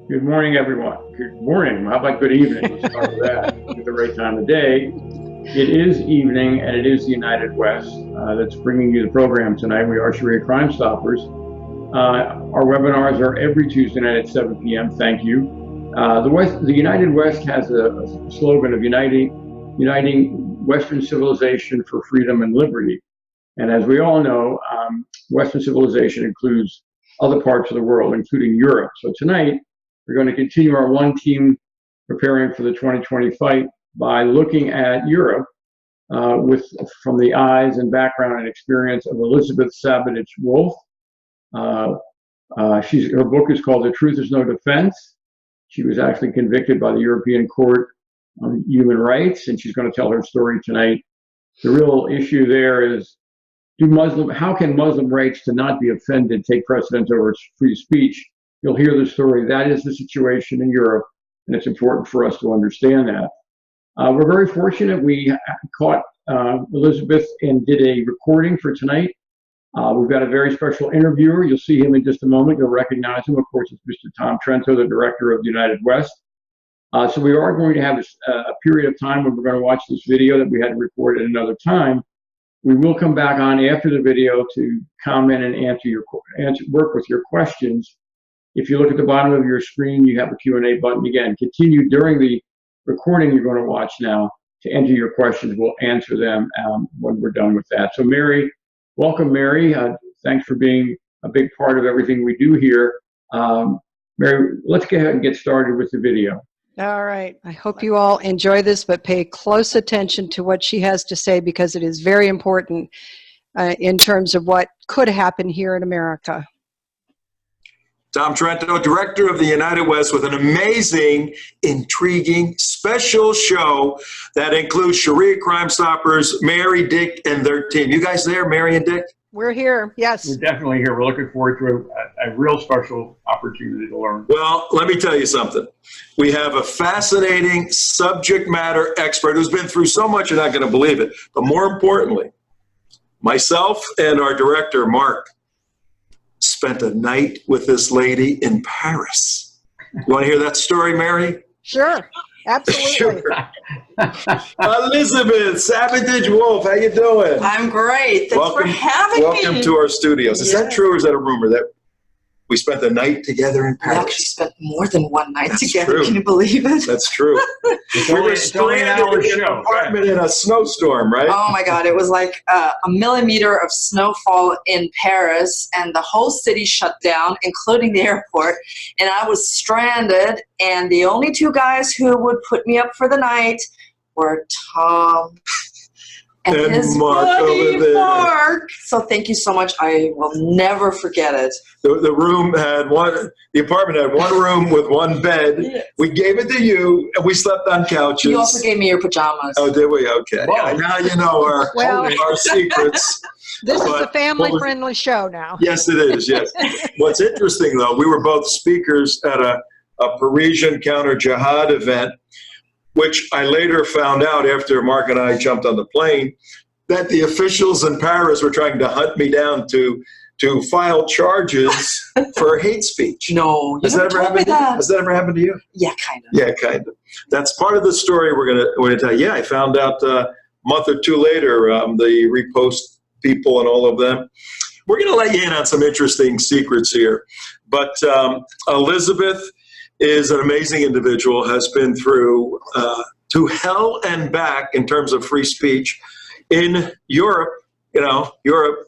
Good morning, everyone. Good morning. How about good evening? Let's start with that. At the right time of day. It is evening, and it is the United West that's bringing you the program tonight. We are Sharia Crime Stoppers. Our webinars are every Tuesday night at 7 p.m. Thank you. The United West has a slogan of uniting Western civilization for freedom and liberty. And as we all know, Western civilization includes other parts of the world, including Europe. So tonight, we're going to continue our one team preparing for the 2020 fight by looking at Europe from the eyes and background and experience of Elisabeth Sabaditsch-Wolff. Her book is called The Truth Is No Defense. She was actually convicted by the European Court on Human Rights, and she's going to tell her story tonight. The real issue there is, how can Muslim rights to not be offended take precedence over free speech? You'll hear the story. That is the situation in Europe, and it's important for us to understand that. We're very fortunate. We caught Elisabeth and did a recording for tonight. We've got a very special interviewer. You'll see him in just a moment. You'll recognize him. Of course, it's Mr. Tom Trento, the director of the United West. So we are going to have a period of time when we're going to watch this video that we had to record at another time. We will come back on after the video to comment and work with your questions. If you look at the bottom of your screen, you have a Q&A button. Again, continue during the recording you're going to watch now to enter your questions. We'll answer them when we're done with that. So Mary, welcome, Mary. Thanks for being a big part of everything we do here. Mary, let's go ahead and get started with the video. All right. I hope you all enjoy this, but pay close attention to what she has to say because it is very important in terms of what could happen here in America. Tom Trento, director of the United West, with an amazing, intriguing, special show that includes Sharia Crime Stoppers, Mary, Dick, and their team. You guys there, Mary and Dick? We're here, yes. We're definitely here. We're looking forward to a real special opportunity to learn. Well, let me tell you something. We have a fascinating subject matter expert who's been through so much you're not going to believe it. But more importantly, myself and our director, Mark, spent a night with this lady in Paris. You want to hear that story, Mary? Sure, absolutely. Sure. Elisabeth Sabaditsch-Wolff, how you doing? I'm great. Thanks for having me. Welcome to our studios. Is that true, or is that a rumor that we spent the night together in Paris? We actually spent more than one night together. True. Can you believe it? That's true. We were stranded in an apartment in a snowstorm, right? Oh my God. It was like a millimeter of snowfall in Paris, and the whole city shut down, including the airport. And I was stranded, and the only two guys who would put me up for the night were Tom and his buddy Mark. So thank you so much. I will never forget it. The apartment had one room with one bed. Yes. We gave it to you, and we slept on couches. You also gave me your pajamas. Oh, did we? Okay. Whoa. Now you know our secrets. This is a family-friendly show now. Yes, it is, yes. What's interesting, though, we were both speakers at a Parisian counter-jihad event, which I later found out after Mark and I jumped on the plane, that the officials in Paris were trying to hunt me down to file charges for hate speech. No, has that ever happened to you? Yeah, kind of. Yeah, kind of. That's part of the story we're gonna tell you. Yeah, I found out a month or two later, the repost people and all of them. We're gonna let you in on some interesting secrets here. But Elisabeth is an amazing individual, has been through to hell and back in terms of free speech in Europe. Europe.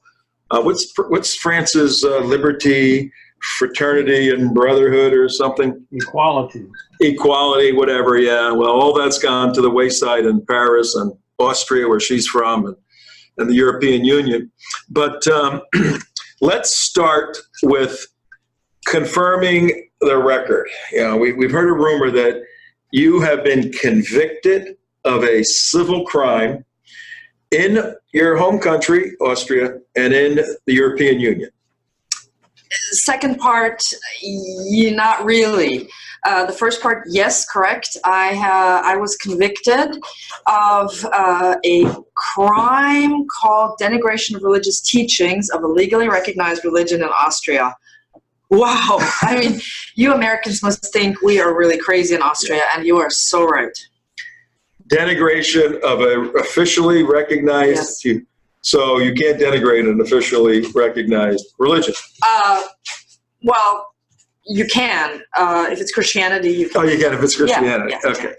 What's France's liberty, fraternity, and brotherhood or something? Equality, whatever. Yeah. Well, all that's gone to the wayside in Paris and Austria, where she's from, and the European Union. But let's start with confirming the record. We've heard a rumor that you have been convicted of a civil crime in your home country, Austria, and in the European Union. Second part, not really. The first part, yes, correct. I was convicted of a crime called denigration of religious teachings of a legally recognized religion in Austria. Wow. I mean, you Americans must think we are really crazy in Austria, and you are so right. Denigration of a officially recognized, so you can't denigrate an officially recognized religion. Well, you can. If it's Christianity, you can. Oh, you can if it's Christianity. Yeah, okay.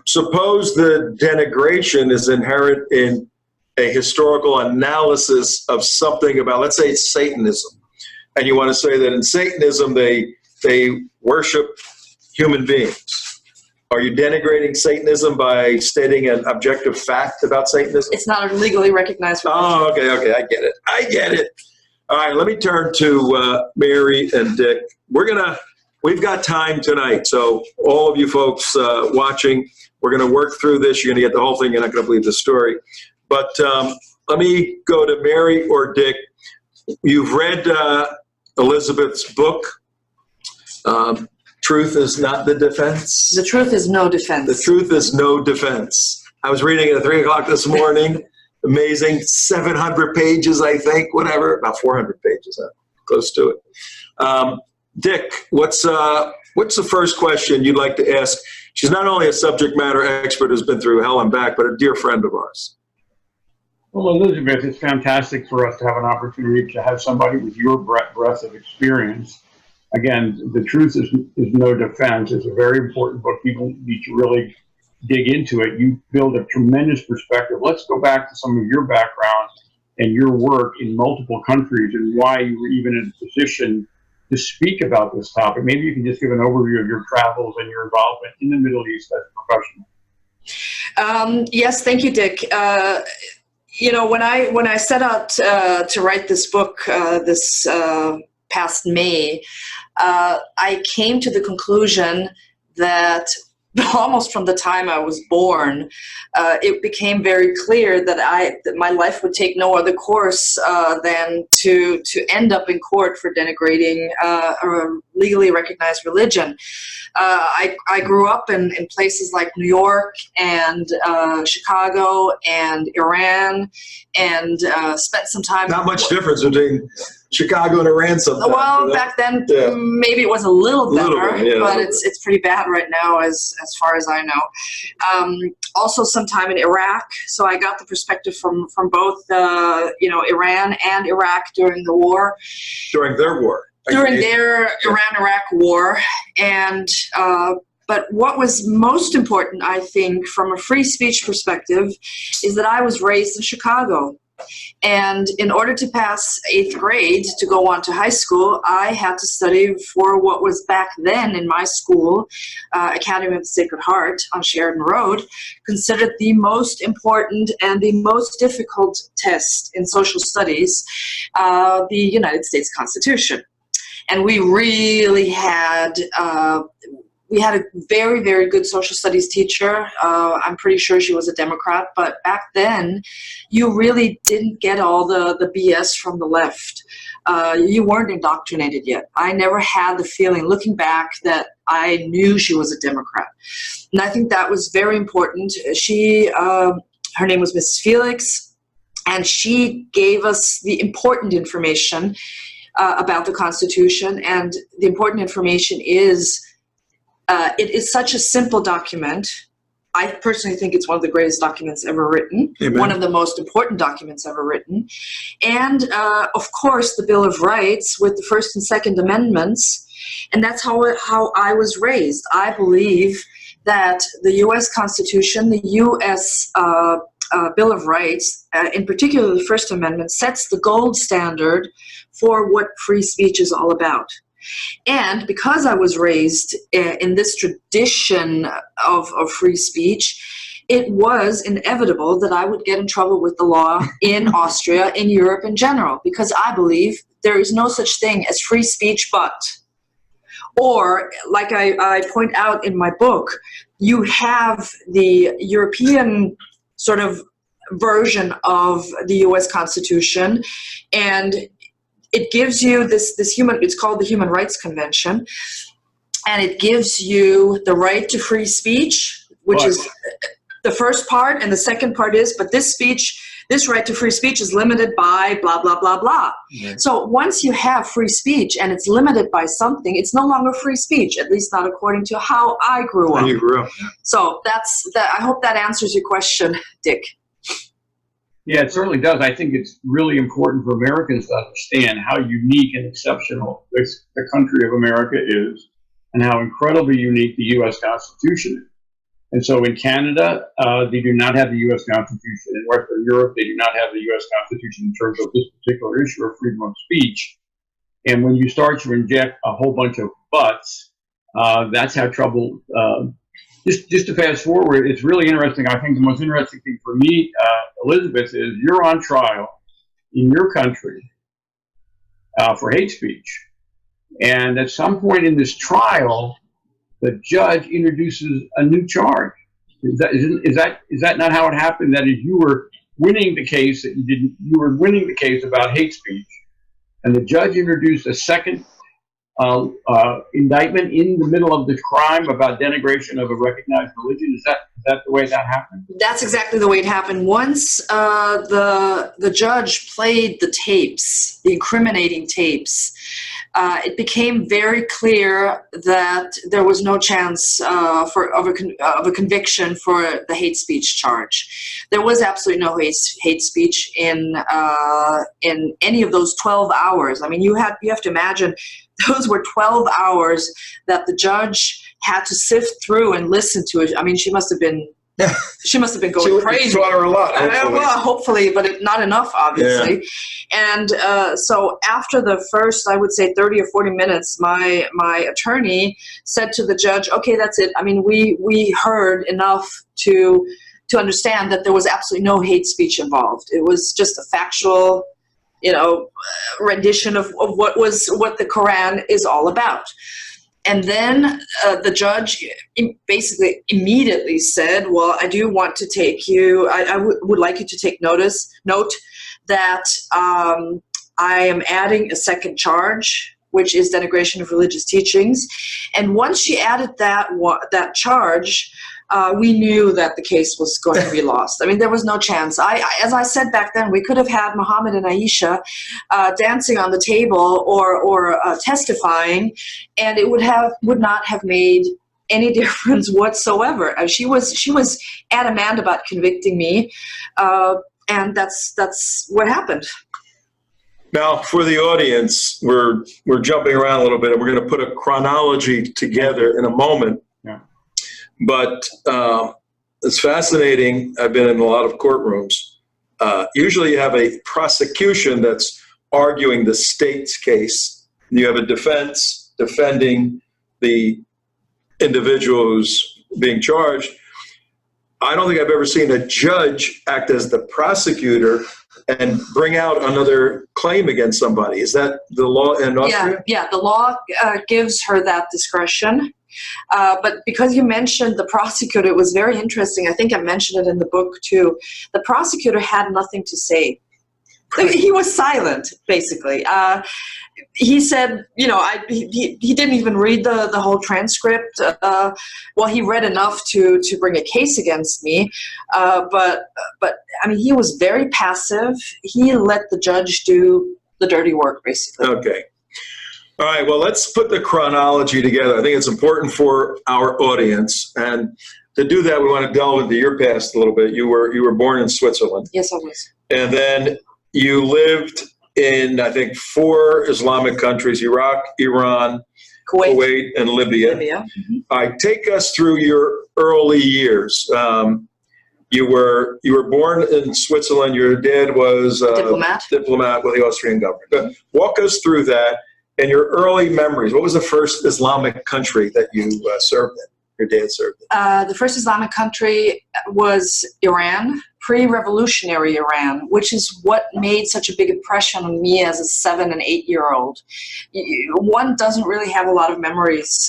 Suppose the denigration is inherent in a historical analysis of something about, let's say it's Satanism. And you want to say that in Satanism, they worship human beings. Are you denigrating Satanism by stating an objective fact about Satanism? It's not a legally recognized religion. Oh, okay, I get it. All right, let me turn to Mary and Dick. We've got time tonight, so all of you folks watching, we're going to work through this. You're going to get the whole thing. You're not going to believe the story. But let me go to Mary or Dick. You've read Elisabeth's book, Truth is Not the Defense. The truth is no defense. The truth is no defense. I was reading it at 3 o'clock this morning. Amazing. 700 pages, I think, whatever. About 400 pages, close to it. Dick, what's the first question you'd like to ask? She's not only a subject matter expert who's been through hell and back, but a dear friend of ours. Well, Elisabeth, it's fantastic for us to have an opportunity to have somebody with your breadth of experience. Again, The Truth is No Defense. It's a very important book. People need to really dig into it. You build a tremendous perspective. Let's go back to some of your background and your work in multiple countries and why you were even in a position to speak about this topic. Maybe you can just give an overview of your travels and your involvement in the Middle East as a professional. Yes, thank you, Dick. When I set out to write this book this past May, I came to the conclusion that almost from the time I was born, it became very clear that my life would take no other course than to end up in court for denigrating a legally recognized religion. I grew up in places like New York and Chicago and Iran, and spent some time. Not much difference between Chicago and Iran sometimes. Well, back then, maybe it was a little better, but it's pretty bad right now as far as I know. Also some time in Iraq, so I got the perspective from both Iran and Iraq during the war. During their war. During their Iran-Iraq war. And but what was most important, I think, from a free speech perspective, is that I was raised in Chicago. And in order to pass 8th grade to go on to high school, I had to study for what was back then in my school, Academy of the Sacred Heart on Sheridan Road, considered the most important and the most difficult test in social studies, the United States Constitution. And we really had a very, very good social studies teacher. I'm pretty sure she was a Democrat, but back then you really didn't get all the BS from the left. You weren't indoctrinated yet. I never had the feeling, looking back, that I knew she was a Democrat. And I think that was very important. Her name was Mrs. Felix, and she gave us the important information about the Constitution. And the important information is, it is such a simple document. I personally think it's one of the greatest documents ever written. Amen. One of the most important documents ever written. And, of course, the Bill of Rights with the First and Second Amendments. And that's how I was raised. I believe that the U.S. Constitution, the U.S. Bill of Rights, in particular the First Amendment, sets the gold standard for what free speech is all about. And because I was raised in this tradition of free speech, it was inevitable that I would get in trouble with the law in Austria, in Europe in general, because I believe there is no such thing as free speech but. Or, like I point out in my book, you have the European sort of version of the U.S. Constitution, and it gives you it's called the Human Rights Convention, and it gives you the right to free speech, which is the first part, and the second part is, but this this right to free speech is limited by blah, blah, blah, blah. Right. So once you have free speech and it's limited by something, it's no longer free speech, at least not according to how I grew up. You grew up. Yeah. So that's that. I hope that answers your question, Dick. Yeah, it certainly does. I think it's really important for Americans to understand how unique and exceptional the country of America is, and how incredibly unique the U.S. Constitution is. And so in Canada, they do not have the U.S. Constitution. In Western Europe, they do not have the U.S. Constitution in terms of this particular issue of freedom of speech. And when you start to inject a whole bunch of buts, that's how trouble. Just to fast forward, it's really interesting. I think the most interesting thing for me, Elisabeth, is you're on trial in your country for hate speech. And at some point in this trial, the judge introduces a new charge. Is that not how it happened? That is, you were winning the case you were winning the case about hate speech, and the judge introduced a second indictment in the middle of the crime about denigration of a recognized religion. Is that the way that happened? That's exactly the way it happened. Once the judge played the tapes, the incriminating tapes, it became very clear that there was no chance of a conviction for the hate speech charge. There was absolutely no hate speech in any of those 12 hours. I mean, you have to imagine those were 12 hours that the judge had to sift through and listen to it. I mean, she must have been going crazy. She taught her a lot, hopefully. Well, hopefully, but not enough, obviously. Yeah. And so after the first, I would say 30 or 40 minutes, my attorney said to the judge, okay, that's it. I mean, we heard enough to understand that there was absolutely no hate speech involved. It was just a factual, rendition of what the Quran is all about. And then the judge basically immediately said, well, I do want to take you, I would like you to take note that I am adding a second charge, which is denigration of religious teachings. And once she added that charge, we knew that the case was going to be lost. I mean, there was no chance. As I said back then, we could have had Muhammad and Aisha dancing on the table or testifying, and it would not have made any difference whatsoever. She was adamant about convicting me, and that's what happened. Now, for the audience, we're jumping around a little bit, and we're going to put a chronology together in a moment. Yeah. But it's fascinating. I've been in a lot of courtrooms. Usually you have a prosecution that's arguing the state's case. You have a defense defending the individual who's being charged. I don't think I've ever seen a judge act as the prosecutor and bring out another claim against somebody. Is that the law in Austria? Yeah, the law gives her that discretion. But because you mentioned the prosecutor, it was very interesting. I think I mentioned it in the book too. The prosecutor had nothing to say. He was silent, basically. He said, he didn't even read the whole transcript. Well, he read enough to bring a case against me. But I mean, he was very passive. He let the judge do the dirty work, basically. Okay. All right, well, let's put the chronology together. I think it's important for our audience. And to do that, we want to delve into your past a little bit. You were born in Switzerland. Yes, I was. And then you lived in, I think, 4 Islamic countries: Iraq, Iran, Kuwait and Libya. Mm-hmm. All right, take us through your early years. You were born in Switzerland. Your dad was a diplomat with the Austrian government. Walk us through that and your early memories. What was the first Islamic country that you served in? Your dad served in? The first Islamic country was Iran, pre-revolutionary Iran, which is what made such a big impression on me as a 7 and 8-year-old. One doesn't really have a lot of memories,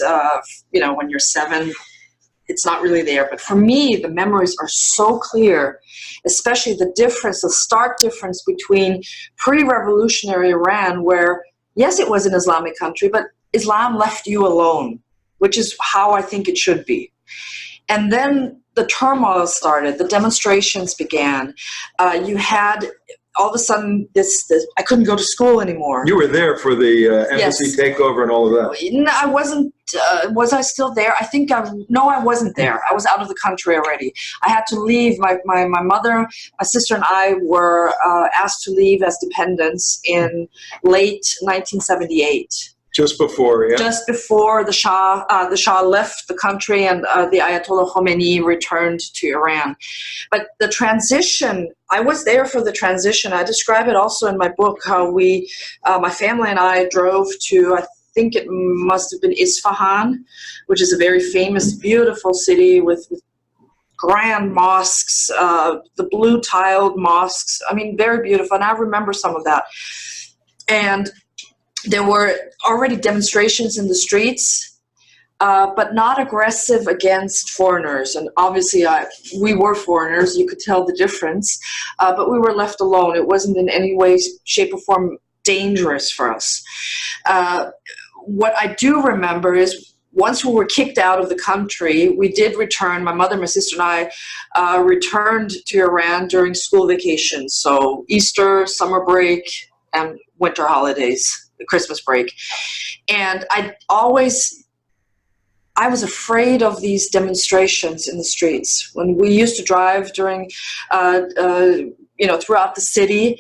when you're 7. It's not really there. But for me, the memories are so clear, especially the stark difference between pre-revolutionary Iran, where, yes, it was an Islamic country, but Islam left you alone, which is how I think it should be. And then the turmoil started, the demonstrations began. You had all of a sudden this I couldn't go to school anymore. You were there for the embassy Yes. takeover and all of that. No, I wasn't. Was I still there? I think no, I wasn't there. I was out of the country already. I had to leave. My mother, my sister, and I were asked to leave as dependents in late 1978. Just before, yeah. Just before the Shah left the country and the Ayatollah Khomeini returned to Iran. But the transition, I was there for the transition. I describe it also in my book, how we, my family and I drove to, I think it must have been Isfahan, which is a very famous, beautiful city with grand mosques, the blue tiled mosques. I mean, very beautiful. And I remember some of that. And there were already demonstrations in the streets, but not aggressive against foreigners. And obviously, we were foreigners. You could tell the difference. But we were left alone. It wasn't in any way, shape, or form dangerous for us. What I do remember is once we were kicked out of the country, we did return. My mother, my sister, and I returned to Iran during school vacations. So Easter, summer break, and winter holidays. The Christmas break. And I was afraid of these demonstrations in the streets. When we used to drive during, throughout the city,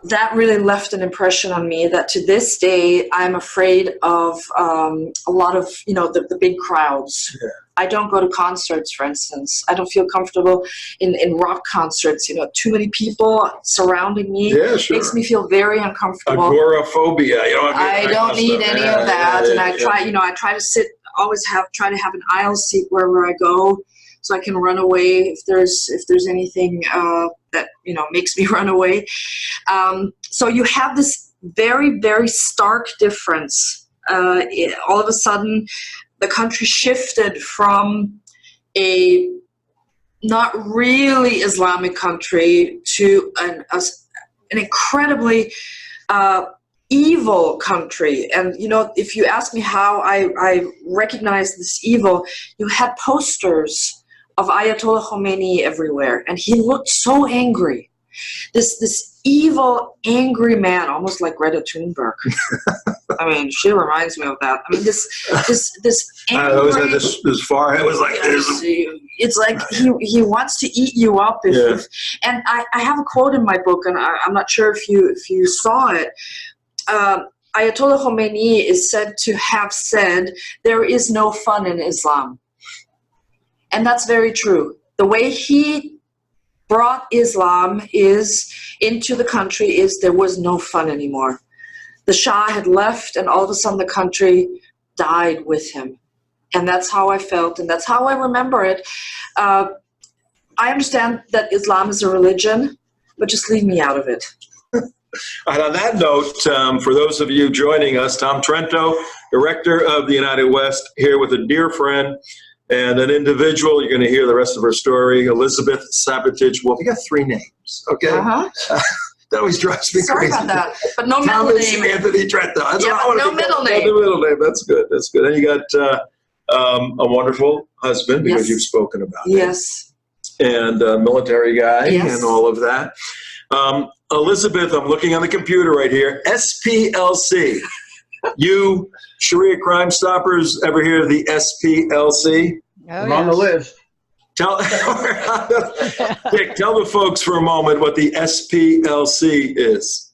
that really left an impression on me that to this day, I'm afraid of a lot of, the big crowds. Yeah. I don't go to concerts, for instance. I don't feel comfortable in rock concerts. Too many people surrounding me makes me feel very uncomfortable. Agoraphobia. I don't need any of that. And I try, I try to sit, try to have an aisle seat wherever I go, so I can run away if there's anything that makes me run away. So you have this very, very stark difference. All of a sudden, the country shifted from a not really Islamic country to an incredibly evil country. And, if you ask me how I recognize this evil, you had posters of Ayatollah Khomeini everywhere, and he looked so angry. This evil, angry man, almost like Greta Thunberg. I mean, she reminds me of that. I mean, this angry. Was that this far? It was like it's like he wants to eat you up. And I have a quote in my book, and I'm not sure if you saw it. Ayatollah Khomeini is said to have said, "There is no fun in Islam," and that's very true. The way he brought Islam into the country there was no fun anymore. The Shah had left, and all of a sudden the country died with him. And that's how I felt, and that's how I remember it. I understand that Islam is a religion, but just leave me out of it. And on that note, for those of you joining us, Tom Trento, Director of the United West, here with a dear friend and an individual. You're going to hear the rest of her story, Elisabeth Sabaditsch-Wolff. You got 3 names, okay? That always drives me crazy. Sorry about that, but no middle name. Anthony Trento. That's no middle name. No middle name. That's good. That's good. And you got a wonderful husband, because you've spoken about it. Yes. And a military guy and all of that. Elisabeth, I'm looking on the computer right here. SPLC. You Sharia Crime Stoppers ever hear of the SPLC? I'm on the list. Dick, tell the folks for a moment what the SPLC is.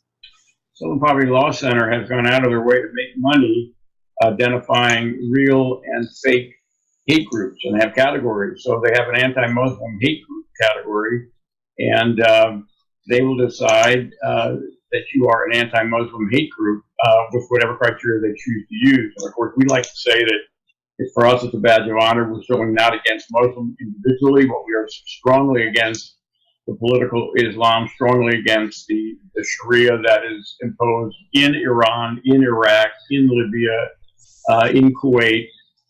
Southern Poverty Law Center has gone out of their way to make money identifying real and fake hate groups, and they have categories. So they have an anti-Muslim hate group category, and they will decide that you are an anti-Muslim hate group with whatever criteria they choose to use. And of course, we like to say that for us, it's a badge of honor. We're certainly not against Muslims individually, but we are strongly against the political Islam, strongly against the Sharia that is imposed in Iran, in Iraq, in Libya, in Kuwait.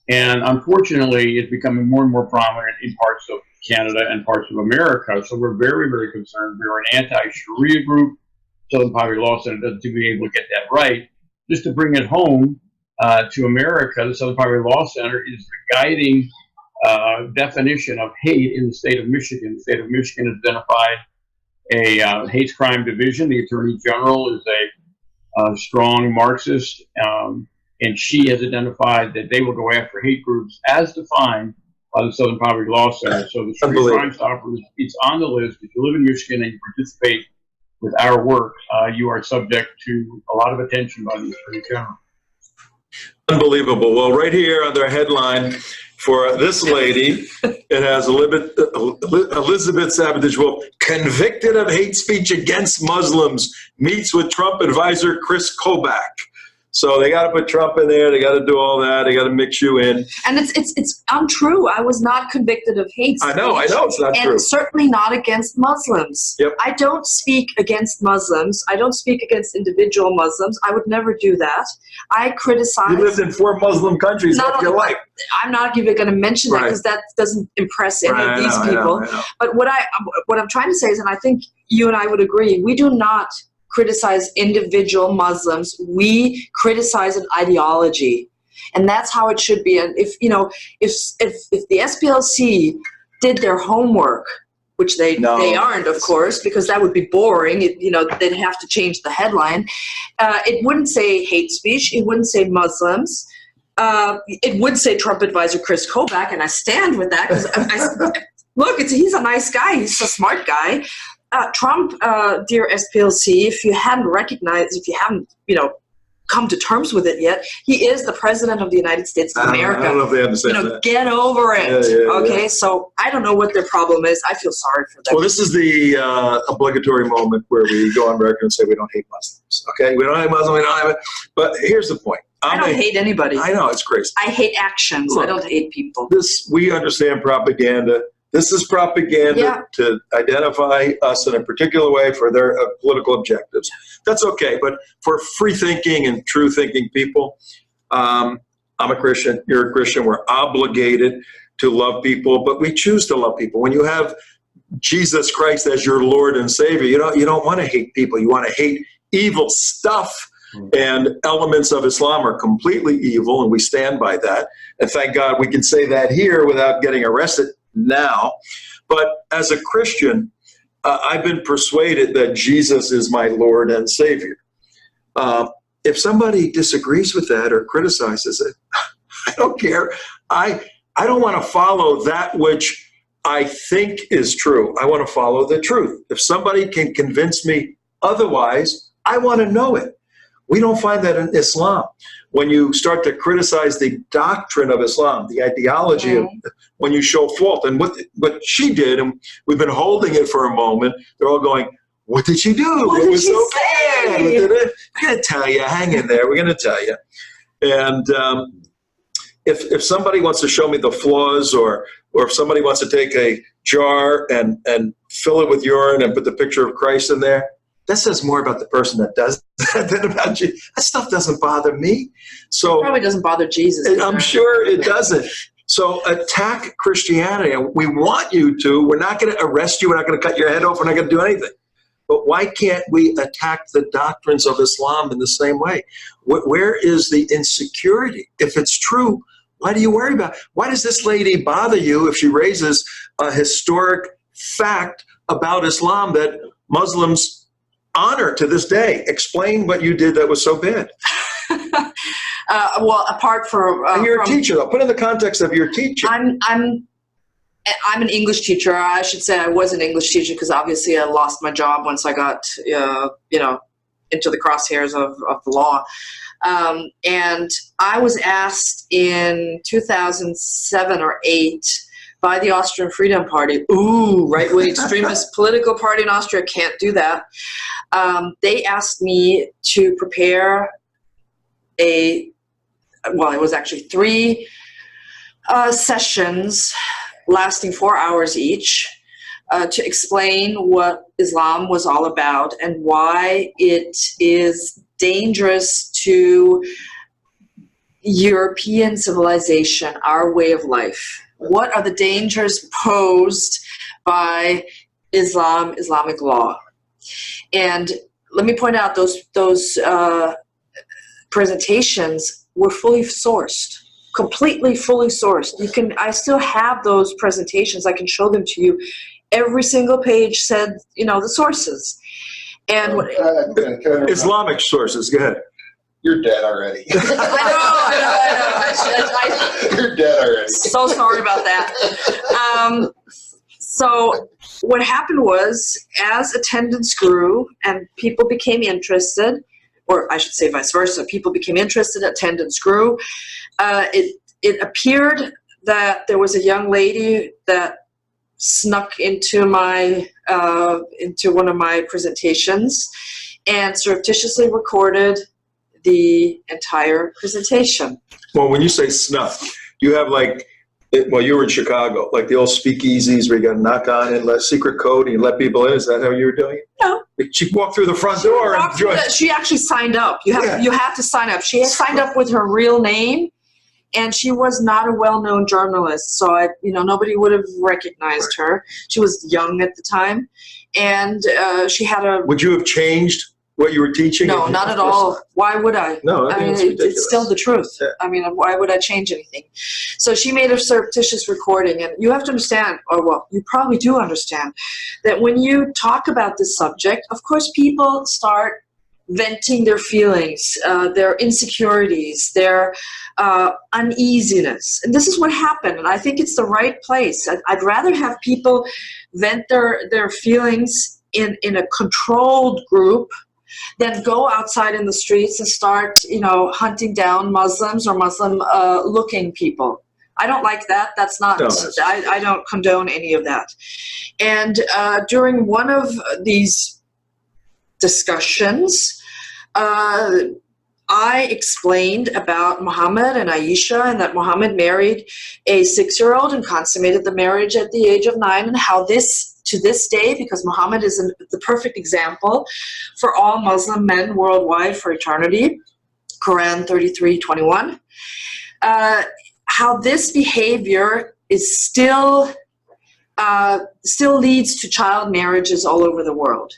And unfortunately, it's becoming more and more prominent in parts of Canada and parts of America. So we're very, very concerned. We're an anti-Sharia group. Southern Poverty Law Center doesn't seem to be able to get that right. Just to bring it home to America, the Southern Poverty Law Center is the guiding definition of hate in the state of Michigan. The state of Michigan has identified a hate crime division. The Attorney General is a strong Marxist, and she has identified that they will go after hate groups as defined by the Southern Poverty Law Center. So the Sharia Crime Stoppers, it's on the list. If you live in Michigan and you participate with our work, you are subject to a lot of attention by the Attorney General. Unbelievable. Well, right here on their headline for this lady, it has Elisabeth Sabaditsch-Wolff, convicted of hate speech against Muslims, meets with Trump advisor Chris Kobach. So they got to put Trump in there. They got to do all that. They got to mix you in. And it's untrue. I was not convicted of hate speech. I know it's not true. And certainly not against Muslims. Yep. I don't speak against Muslims. I don't speak against individual Muslims. I would never do that. I criticize. You lived in 4 Muslim countries half your life. I'm not even going to mention that because that doesn't impress any of these people. I know. But what I'm trying to say is, and I think you and I would agree, we do not criticize individual Muslims. We criticize an ideology, and that's how it should be. And if the SPLC did their homework, which they aren't, of course, because that would be boring. They'd have to change the headline. It wouldn't say hate speech. It wouldn't say Muslims. It would say Trump advisor Chris Kobach, and I stand with that because look, he's a nice guy. He's a smart guy. Trump, dear SPLC, if you haven't come to terms with it yet, he is the president of the United States of America. I don't know if they understand that. Get over it. Yeah. So I don't know what their problem is. I feel sorry for them. Well, this is the obligatory moment where we go on record and say we don't hate Muslims. Okay, we don't hate Muslims. We don't have it. But here's the point. I don't hate anybody. I know, it's crazy. I hate actions. Look, I don't hate people. We understand propaganda. This is propaganda to identify us in a particular way for their political objectives. That's okay, but for free-thinking and true-thinking people, I'm a Christian, you're a Christian, we're obligated to love people, but we choose to love people. When you have Jesus Christ as your Lord and Savior, you don't want to hate people. You want to hate evil stuff. And elements of Islam are completely evil, and we stand by that. And thank God we can say that here without getting arrested now. But as a Christian, I've been persuaded that Jesus is my Lord and Savior. If somebody disagrees with that or criticizes it, I don't care. I don't want to follow that which I think is true. I want to follow the truth. If somebody can convince me otherwise, I want to know it. We don't find that in Islam. When you start to criticize the doctrine of Islam, the ideology of when you show fault, and what she did, and we've been holding it for a moment, they're all going, what did she do? What it did was she so say? bad. We're going to tell you, hang in there, we're going to tell you. And if somebody wants to show me the flaws, or if somebody wants to take a jar and fill it with urine and put the picture of Christ in there, that says more about the person that does that than about you. That stuff doesn't bother me. So It probably doesn't bother Jesus. I'm sure it doesn't. So attack Christianity. We want you to. We're not going to arrest you. We're not going to cut your head off. We're not going to do anything. But why can't we attack the doctrines of Islam in the same way? Where is the insecurity? If it's true, why do you worry about it? Why does this lady bother you if she raises a historic fact about Islam that Muslims honor to this day? Explain what you did that was so bad. Well, apart from and you're a teacher, though. Put in the context of your teacher. I'm an English teacher. I should say I was an English teacher because obviously I lost my job once I got into the crosshairs of the law. And I was asked in 2007 or 8 by the Austrian Freedom Party, right-wing extremist political party in Austria, can't do that. They asked me to prepare it was actually 3 sessions lasting 4 hours each to explain what Islam was all about and why it is dangerous to European civilization, our way of life. What are the dangers posed by Islamic law? And let me point out those presentations were fully sourced. completely fully sourced. I still have those presentations. I can show them to you. Every single page said, the sources. And Islamic sources, go ahead. You're dead already. I know. You're dead already. So sorry about that. So what happened was, as attendance grew and people became interested, or I should say vice versa, people became interested, attendance grew, it appeared that there was a young lady that snuck into one of my presentations and surreptitiously recorded the entire presentation. Well, when you say snuff, you have you were in Chicago, like the old speakeasies where you got to knock on and let secret code and you let people in. Is that how you were doing it? No. She walked through the front door and joined. She actually signed up. You have to sign up. She had signed up with her real name, and she was not a well-known journalist, so nobody would have recognized her. She was young at the time, and she had a. Would you have changed what you were teaching? No, not at all. Why would I? No, I mean, it's still the truth. Yeah. I mean, why would I change anything? So she made a surreptitious recording, and you have to understand, or well, you probably do understand, that when you talk about this subject, of course, people start venting their feelings, their insecurities, their uneasiness. And this is what happened, and I think it's the right place. I'd rather have people vent their feelings in a controlled group than go outside in the streets and start, hunting down Muslims or Muslim-looking people. I don't like that. That's not, no, I don't condone any of that. And during one of these discussions, I explained about Muhammad and Aisha, and that Muhammad married a 6-year-old and consummated the marriage at the age of 9, and how this, to this day, because Muhammad is the perfect example for all Muslim men worldwide for eternity, Quran 33:21, how this behavior is still leads to child marriages all over the world.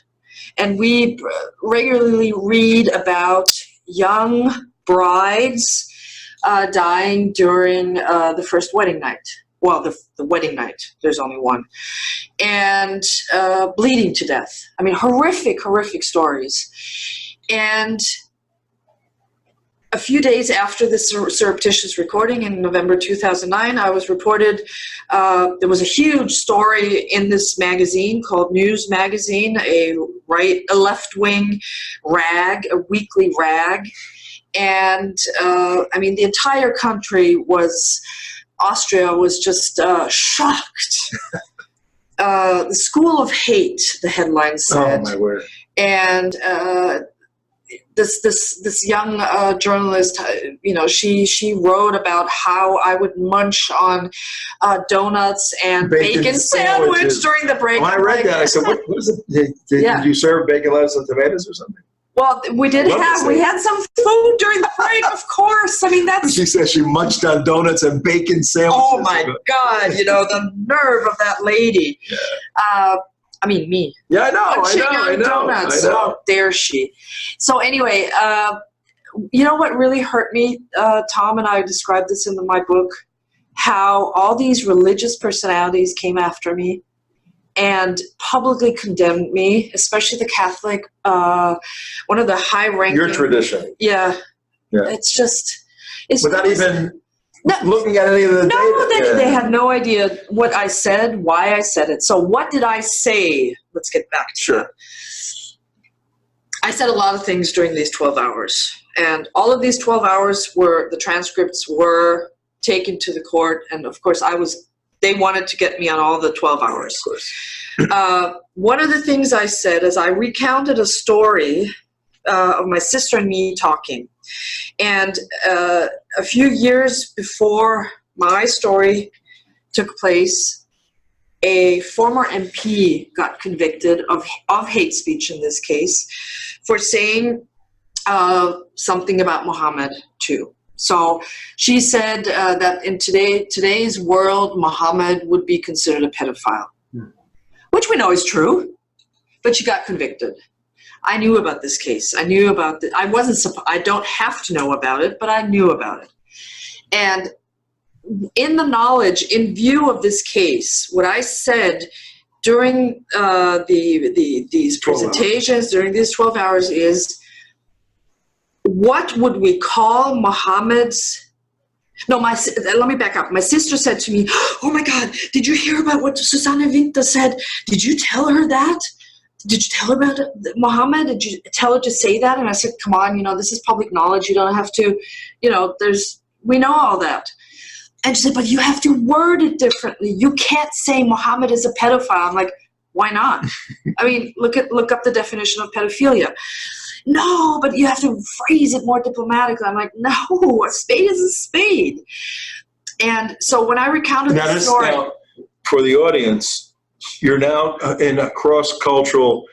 And we regularly read about young brides dying during the first wedding night. Well, the wedding night, there's only one. And bleeding to death. I mean, horrific, horrific stories. And a few days after this surreptitious recording in November 2009, I was reported, there was a huge story in this magazine called News Magazine, a left-wing rag, a weekly rag. And I mean, the entire country Austria was just shocked. The School of Hate, the headline said. Oh, my word. And this young journalist, she wrote about how I would munch on donuts and bacon sandwich during the break. When I read that, I said, what is it? Did you serve bacon, lettuce, and tomatoes or something? Well, we had some food during the break, of course. I mean, She said she munched on donuts and bacon sandwiches. Oh my God, the nerve of that lady. Yeah. I mean, me. Yeah, I know. Donuts. How dare she? So anyway, you know what really hurt me, Tom, and I described this in my book, how all these religious personalities came after me and publicly condemned me, especially the Catholic, one of the high-ranking. Your tradition. Yeah. It's without even looking at any of the data. No, they had no idea what I said, why I said it. So what did I say? Let's get back to that. I said a lot of things during these 12 hours. And all of these 12 hours the transcripts were taken to the court. And of course, they wanted to get me on all the 12 hours. Of course. One of the things I said is I recounted a story of my sister and me talking. And a few years before my story took place, a former MP got convicted of hate speech in this case for saying something about Muhammad too. So she said that in today's world, Muhammad would be considered a pedophile, which we know is true, but she got convicted. I knew about this case. I knew about I don't have to know about it, but I knew about it. And in the knowledge, in view of this case, what I said during these presentations, during these 12 hours is, what would we call Muhammad's? No, let me back up. My sister said to me, "Oh my God, did you hear about what Susanne Winter said? Did you tell her that? Did you tell her about Muhammad? Did you tell her to say that?" And I said, "Come on, this is public knowledge. You don't have to, we know all that." And she said, "But you have to word it differently. You can't say Muhammad is a pedophile." I'm like, "Why not?" I mean, look up the definition of pedophilia. "No, but you have to phrase it more diplomatically." I'm like, "No, a spade is a spade." And so when I recounted the story, now, for the audience, you're now in a cross-cultural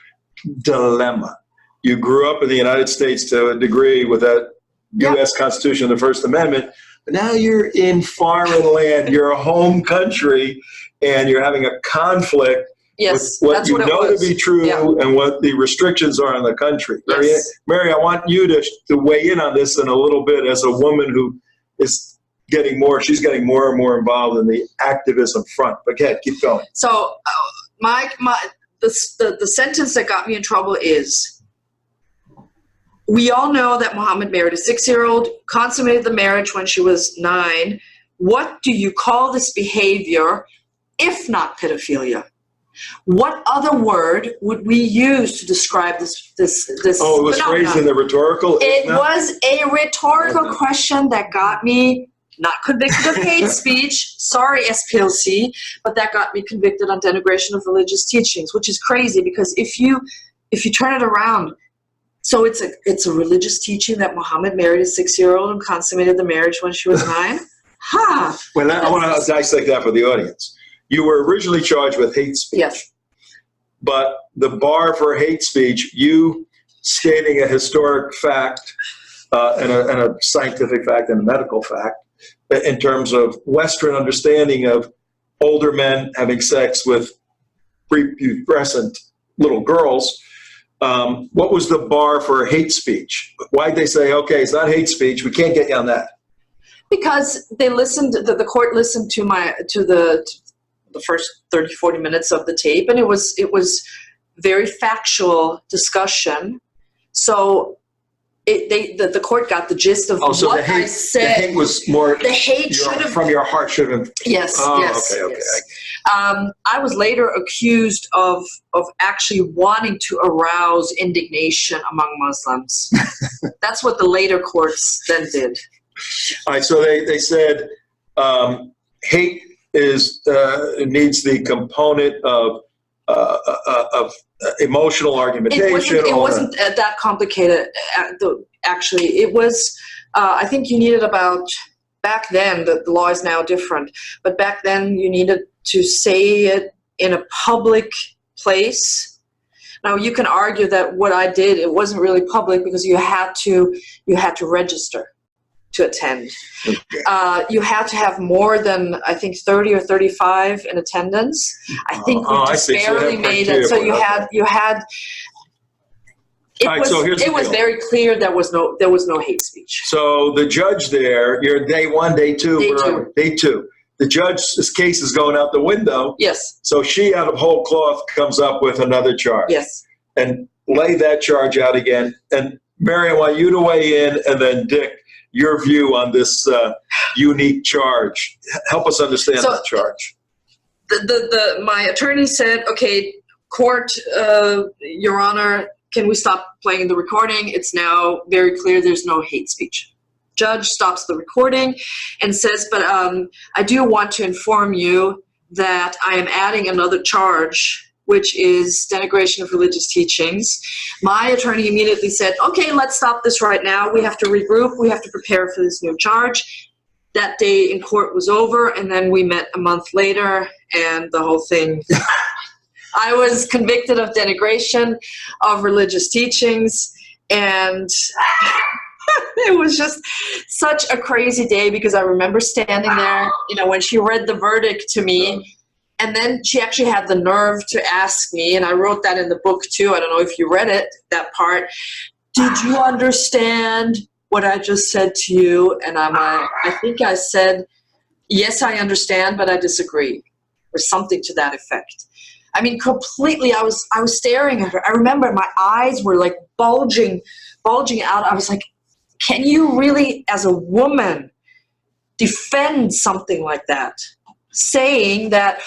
dilemma. You grew up in the United States to a degree with that U.S. Constitution, the First Amendment, but now you're in foreign land, your home country, and you're having a conflict with what you know to be true and what the restrictions are in the country. Yes. Mary, I want you to weigh in on this in a little bit as a woman who is she's getting more and more involved in the activism front. But go ahead, keep going. So the sentence that got me in trouble is, we all know that Muhammad married a 6-year-old, consummated the marriage when she was 9. What do you call this behavior if not pedophilia? What other word would we use to describe this Oh, it was phenomenon? phrased in the rhetorical? It was a rhetorical question that got me not convicted of hate speech, sorry SPLC, but that got me convicted on denigration of religious teachings, which is crazy because if you turn it around, so it's a religious teaching that Muhammad married a 6-year-old and consummated the marriage when she was 9? Well, I want to dissect that for the audience. You were originally charged with hate speech. Yes. But the bar for hate speech, you stating a historic fact and a scientific fact and a medical fact in terms of Western understanding of older men having sex with prepubescent little girls. What was the bar for hate speech? Why'd they say, okay, it's not hate speech, we can't get you on that? Because they listened, the court listened to the first 30, 40 minutes of the tape, and it was very factual discussion. So the court got the gist of what I said. The hate was more. The hate should have from your heart should have. Yes. Oh, yes. okay. Yes. I was later accused of actually wanting to arouse indignation among Muslims. That's what the later courts then did. All right. So they said hate needs the component of emotional argumentation. It wasn't that complicated. Actually, it was. I think you needed about, back then. The law is now different, but back then you needed to say it in a public place. Now you can argue that what I did, it wasn't really public because you had to register to attend. Okay. You had to have more than, I think, 30 or 35 in attendance. I think we just barely made it. So you had. It was very clear there was no hate speech. So the judge there, you're day 1, day 2, day 2. The judge's case is going out the window. Yes. So she, out of whole cloth, comes up with another charge. Yes. And lay that charge out again. And Mary, I want you to weigh in, and then Dick, your view on this unique charge. Help us understand that charge. My attorney said, okay, court, Your Honor, can we stop playing the recording? It's now very clear there's no hate speech. Judge stops the recording and says, but I do want to inform you that I am adding another charge, which is denigration of religious teachings. My attorney immediately said, okay, let's stop this right now. We have to regroup. We have to prepare for this new charge. That day in court was over, and then we met a month later, and the whole thing. I was convicted of denigration of religious teachings, and it was just such a crazy day because I remember standing there, when she read the verdict to me, and then she actually had the nerve to ask me, and I wrote that in the book too. I don't know if you read it, that part. Did you understand what I just said to you? And I'm like, I think I said Yes, I understand, but I disagree, or something to that effect. I mean, completely, I was staring at her. I remember my eyes were like bulging out. I was like, can you really, as a woman, defend something like that? Saying that,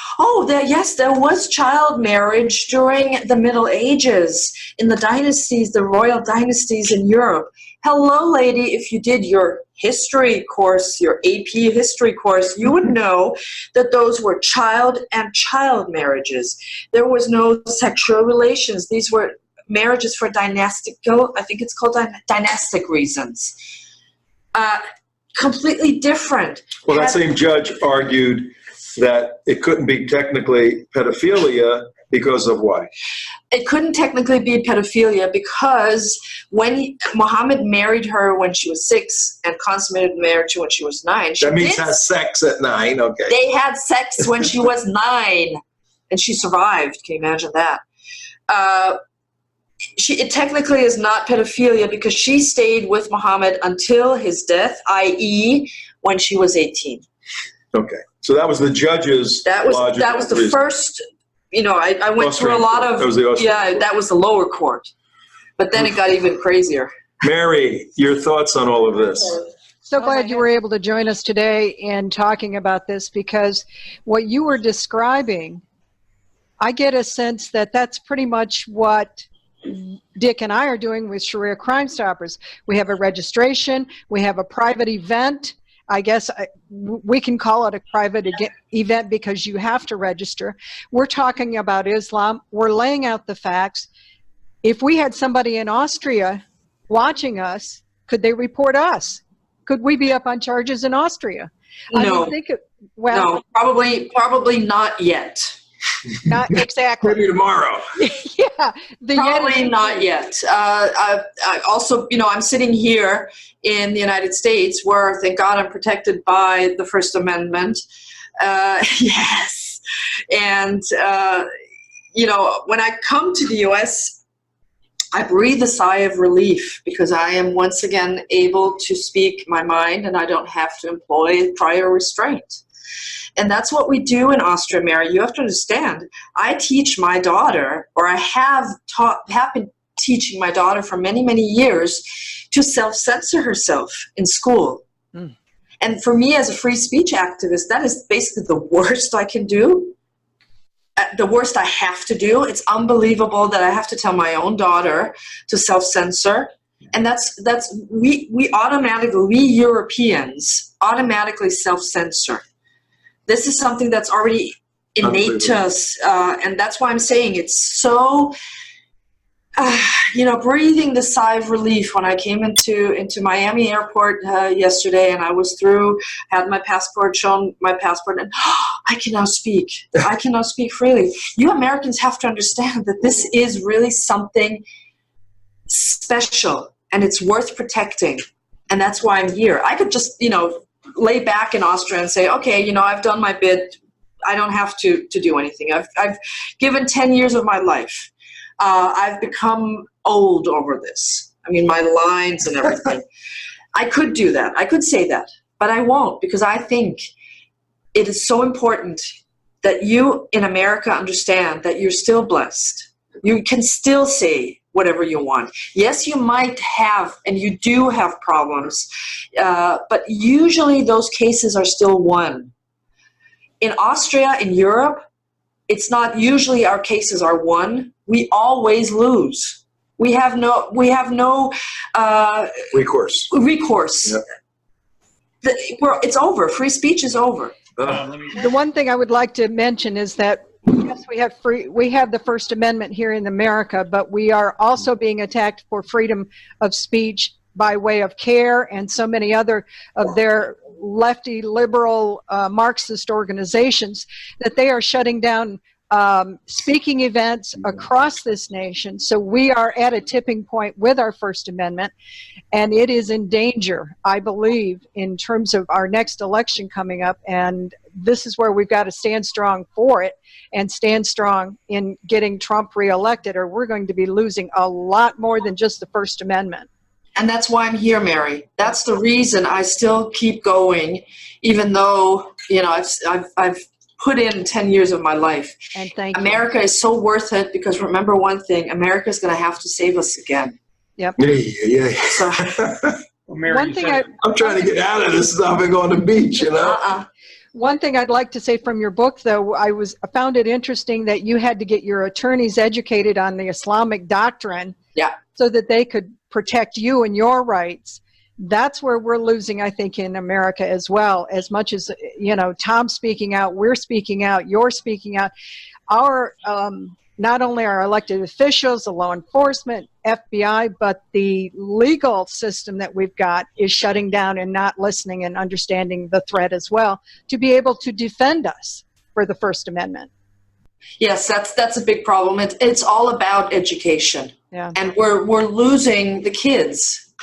yes, there was child marriage during the Middle Ages, in the dynasties, the royal dynasties in Europe. Hello, lady, if you did your history course, your AP history course, you would know that those were child marriages. There was no sexual relations. These were marriages for dynastical, I think it's called dynastic reasons. Completely different. Well, that same judge argued that it couldn't be technically pedophilia because of why? It couldn't technically be pedophilia because when Muhammad married her when she was 6 and consummated marriage when she was 9. That means have sex at 9, okay. They had sex when she was 9 and she survived. Can you imagine that? It technically is not pedophilia because she stayed with Muhammad until his death, i.e. when she was 18. Okay. So that was the judge's logic. That was the first, I went through a lot of, that was the lower court. But then it got even crazier. Mary, your thoughts on all of this? So glad you were able to join us today in talking about this, because what you were describing, I get a sense that that's pretty much what Dick and I are doing with Sharia Crime Stoppers. We have a registration, we have a private event. I guess we can call it a private event because you have to register. We're talking about Islam. We're laying out the facts. If we had somebody in Austria watching us, could they report us? Could we be up on charges in Austria? No. No, probably not yet. Not exactly. Maybe tomorrow. Yeah. Probably not yet. I also, I'm sitting here in the United States where, thank God, I'm protected by the First Amendment. Yes. And, when I come to the U.S., I breathe a sigh of relief because I am once again able to speak my mind and I don't have to employ prior restraint. And that's what we do in Austria, Mary. You have to understand, I teach my daughter, or I have been teaching my daughter for many, many years to self-censor herself in school. Mm. And for me as a free speech activist, that is basically the worst I can do. The worst I have to do. It's unbelievable that I have to tell my own daughter to self-censor. And we Europeans automatically self-censor. This is something that's already innate to us, and that's why I'm saying it's so, breathing the sigh of relief when I came into Miami airport yesterday, and I was through, had my passport, shown my passport, and I can now speak. I can now speak freely. You Americans have to understand that this is really something special, and it's worth protecting, and that's why I'm here. I could just, lay back in Austria and say, okay, I've done my bit. I don't have to do anything. I've given 10 years of my life. I've become old over this. I mean, my lines and everything. I could do that. I could say that, but I won't, because I think it is so important that you in America understand that you're still blessed. You can still say whatever you want. Yes, you might have, and you do have problems, but usually those cases are still won. In Austria, in Europe, it's not usually our cases are won. We always lose. We have no recourse. Recourse. Yep. It's over. Free speech is over. The one thing I would like to mention is that yes, we have the First Amendment here in America, but we are also being attacked for freedom of speech by way of CARE and so many other of their lefty, liberal, Marxist organizations, that they are shutting down speaking events across this nation. So we are at a tipping point with our First Amendment, and it is in danger, I believe, in terms of our next election coming up. And this is where we've got to stand strong for it and stand strong in getting Trump reelected, or we're going to be losing a lot more than just the First Amendment. And that's why I'm here, Mary. That's the reason I still keep going, even though you know, I've put in 10 years of my life. And thank you. America is so worth it because remember one thing, America is going to have to save us again. Yeah. So, Well, Mary, One you thing said- I'm trying to get out of this stuff and go on the beach, you know? One thing I'd like to say from your book, though, I found it interesting that you had to get your attorneys educated on the Islamic doctrine, Yeah. so that they could protect you and your rights. That's where we're losing, I think, in America as well. As much as, you know, Tom's speaking out, we're speaking out, you're speaking out. Our not only our elected officials, the law enforcement, FBI, but the legal system that we've got is shutting down and not listening and understanding the threat as well to be able to defend us for the First Amendment. yes, that's a big problem. It's all about education. Yeah. And we're losing the kids.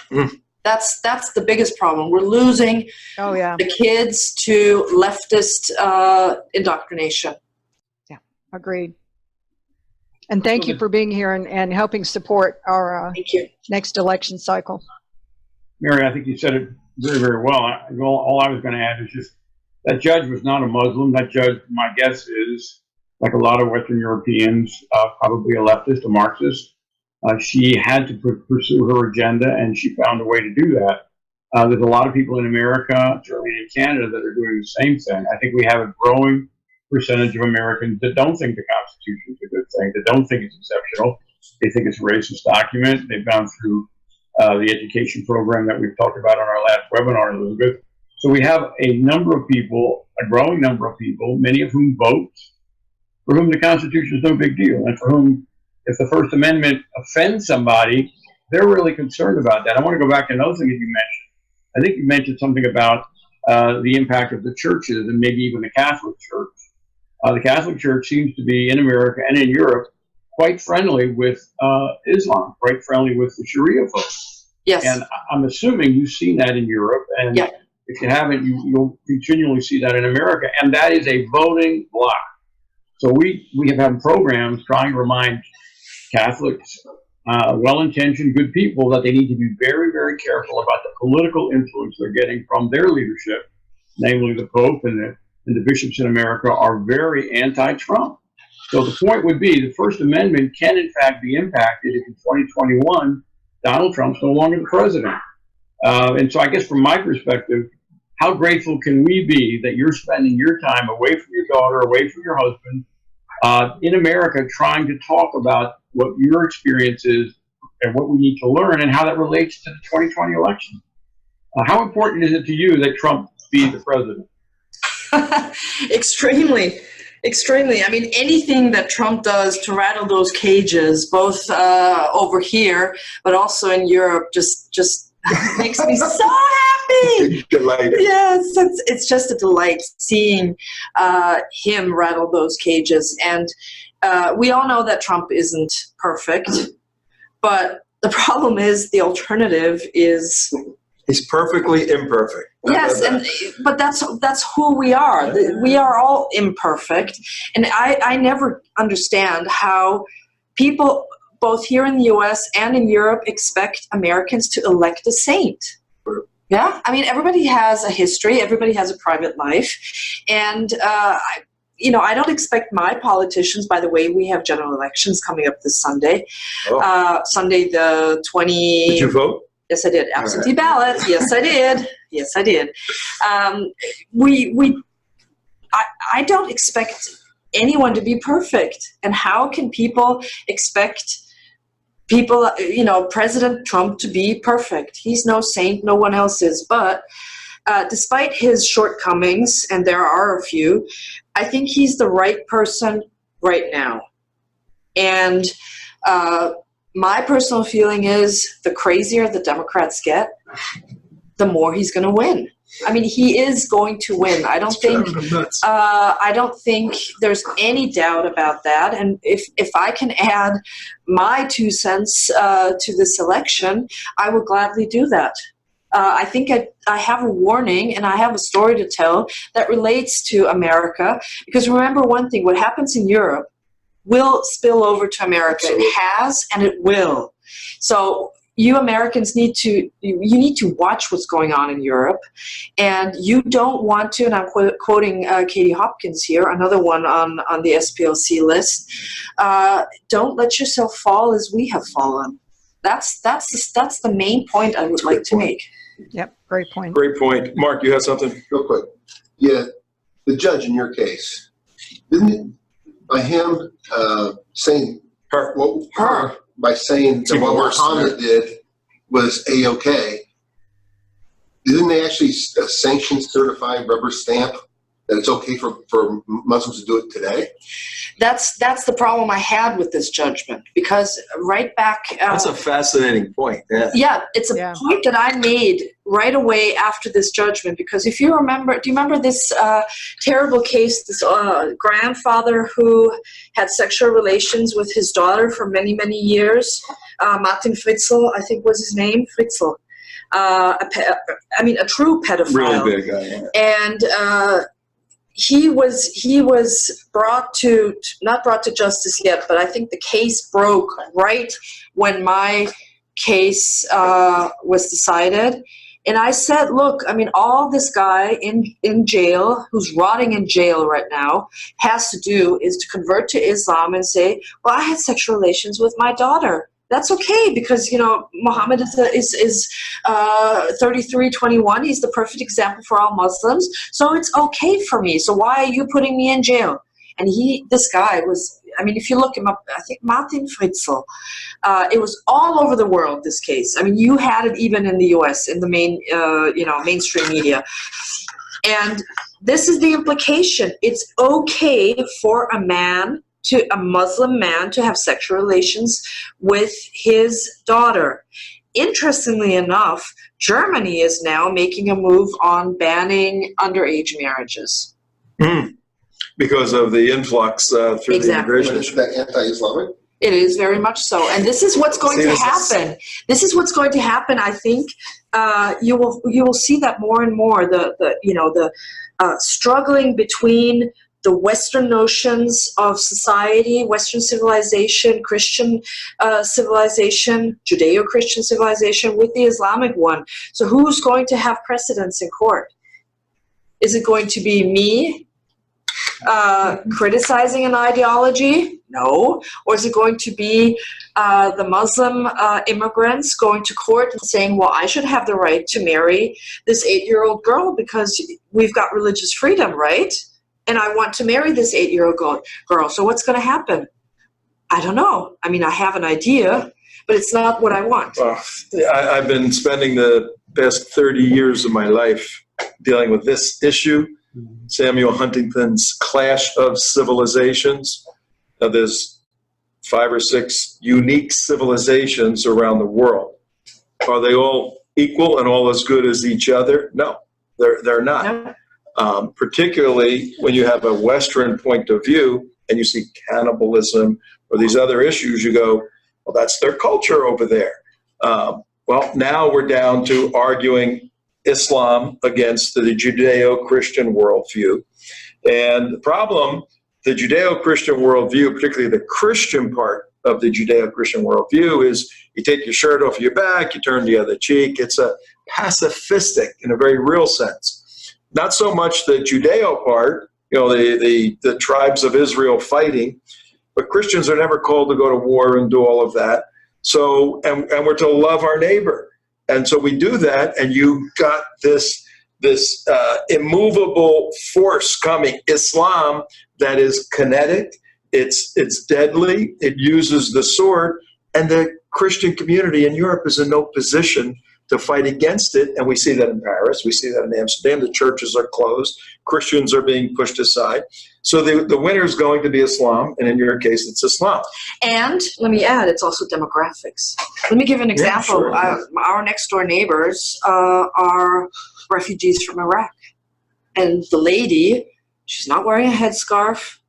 That's the biggest problem. We're losing Oh, yeah. the kids to leftist indoctrination. Yeah. Agreed. And thank you for being here and helping support our Thank you. next election cycle. Mary, I think you said it very, very well. All I was going to add is just that judge was not a Muslim. That judge, my guess is, like a lot of Western Europeans, probably a leftist, a Marxist. She had to pursue her agenda, and she found a way to do that. There's a lot of people in America, certainly in Canada, that are doing the same thing. I think we have a growing percentage of Americans that don't think the Constitution is a good thing, that don't think it's exceptional. They think it's a racist document. They've gone through the education program that we've talked about on our last webinar, Elizabeth. So we have a number of people, a growing number of people, many of whom vote, for whom the Constitution is no big deal, and for whom, if the First Amendment offends somebody, they're really concerned about that. I want to go back to another thing that you mentioned. I think you mentioned something about the impact of the churches and maybe even the Catholic Church. The Catholic Church seems to be in America and in Europe quite friendly with Islam, quite friendly with the Sharia folks. Yes. And I'm assuming you've seen that in Europe, and Yeah. if you haven't, you'll continually see that in America, and that is a voting bloc. So we have had programs trying to remind Catholics, well-intentioned, good people, that they need to be very, very careful about the political influence they're getting from their leadership, namely the Pope and the bishops in America are very anti-Trump. So the point would be the First Amendment can, in fact, be impacted if in 2021 Donald Trump's no longer the president. And so I guess from my perspective, how grateful can we be that you're spending your time away from your daughter, away from your husband, in America, trying to talk about what your experience is and what we need to learn and how that relates to the 2020 election. How important is it to you that Trump be the president? Extremely. I mean, anything that Trump does to rattle those cages, both over here, but also in Europe, just makes me so happy. Delighted. Yes, it's just a delight seeing him rattle those cages. And we all know that Trump isn't perfect, but the problem is the alternative is... He's perfectly imperfect. Yes, but that's who we are. We are all imperfect, and I never understand how people, both here in the U.S. and in Europe, expect Americans to elect a saint. Yeah, I mean, everybody has a history, everybody has a private life, and I don't expect my politicians. By the way, we have general elections coming up this Sunday, Sunday the 20. Did you vote? Yes, I did. Absentee ballot. Yes, I did. Yes, I did. I don't expect anyone to be perfect. And how can people expect President Trump to be perfect? He's no saint. No one else is. But despite his shortcomings, and there are a few, I think he's the right person right now. And my personal feeling is the crazier the Democrats get, the more he's going to win. I mean, he is going to win. I don't think there's any doubt about that. And if I can add my 2 cents to this election, I will gladly do that. I think I have a warning and I have a story to tell that relates to America. Because remember one thing, what happens in Europe will spill over to America. Absolutely. It has and it will. So you Americans need to watch what's going on in Europe, and you don't want to, and I'm quoting Katie Hopkins here, another one on the SPLC list, don't let yourself fall as we have fallen. That's the main point I would like to make. Yep, great point. Great point. Mark, you have something? Real quick. Yeah, the judge in your case, didn't it, by him saying Her. by saying It's that even what worse than Muhammad did was A-OK, didn't they actually sanction, certify, rubber stamp that it's okay for Muslims to do it today? That's the problem I had with this judgment, because right back. That's a fascinating point. Yeah. Yeah, it's a point that I made right away after this judgment, because if you remember, do you remember this terrible case, this grandfather who had sexual relations with his daughter for many, many years? Martin Fritzl, I think was his name, Fritzl. A true pedophile. Really big guy. Yeah. And he was not brought to justice yet, but I think the case broke right when my case was decided. And I said, look, all this guy in jail, who's rotting in jail right now, has to do is to convert to Islam and say, well, I had sexual relations with my daughter. That's okay, because Muhammad is 33:21. He's the perfect example for all Muslims, so it's okay for me. So why are you putting me in jail? And this guy was. If you look him up, I think Martin Fritzl. It was all over the world. This case. You had it even in the U.S. in the mainstream media. And this is the implication. It's okay for a Muslim man to have sexual relations with his daughter. Interestingly enough, Germany is now making a move on banning underage marriages. Because of the influx through the immigration. Isn't that anti-Islamic? It is very much so, and this is what's going to happen. This is what's going to happen. I think you will see that more and more. The struggling between the Western notions of society, Western civilization, Christian civilization, Judeo-Christian civilization, with the Islamic one. So who's going to have precedence in court? Is it going to be me criticizing an ideology? No. Or is it going to be the Muslim immigrants going to court and saying, well, I should have the right to marry this 8-year-old girl because we've got religious freedom, right? And I want to marry this 8-year-old girl. So what's going to happen? I don't know. I have an idea, but it's not what I want. Well, I've been spending the past 30 years of my life dealing with this issue. Samuel Huntington's Clash of Civilizations. Now, there's 5 or 6 unique civilizations around the world. Are they all equal and all as good as each other? No, they're not. No. Particularly when you have a Western point of view and you see cannibalism or these other issues, you go, well, that's their culture over there. Well, now we're down to arguing Islam against the Judeo-Christian worldview. And the problem, the Judeo-Christian worldview, particularly the Christian part of the Judeo-Christian worldview, is you take your shirt off your back, you turn the other cheek. It's a pacifistic in a very real sense. Not so much the Judeo part, the tribes of Israel fighting, but Christians are never called to go to war and do all of that. So, and we're to love our neighbor. And so we do that, and you got this immovable force coming, Islam, that is kinetic, it's deadly, it uses the sword, and the Christian community in Europe is in no position to fight against it. And we see that in Paris, we see that in Amsterdam. The churches are closed, Christians are being pushed aside. So the winner is going to be Islam, and in your case, it's Islam. And let me add, it's also demographics. Let me give an example. Yeah, sure. Our next door neighbors are refugees from Iraq. And the lady, she's not wearing a headscarf.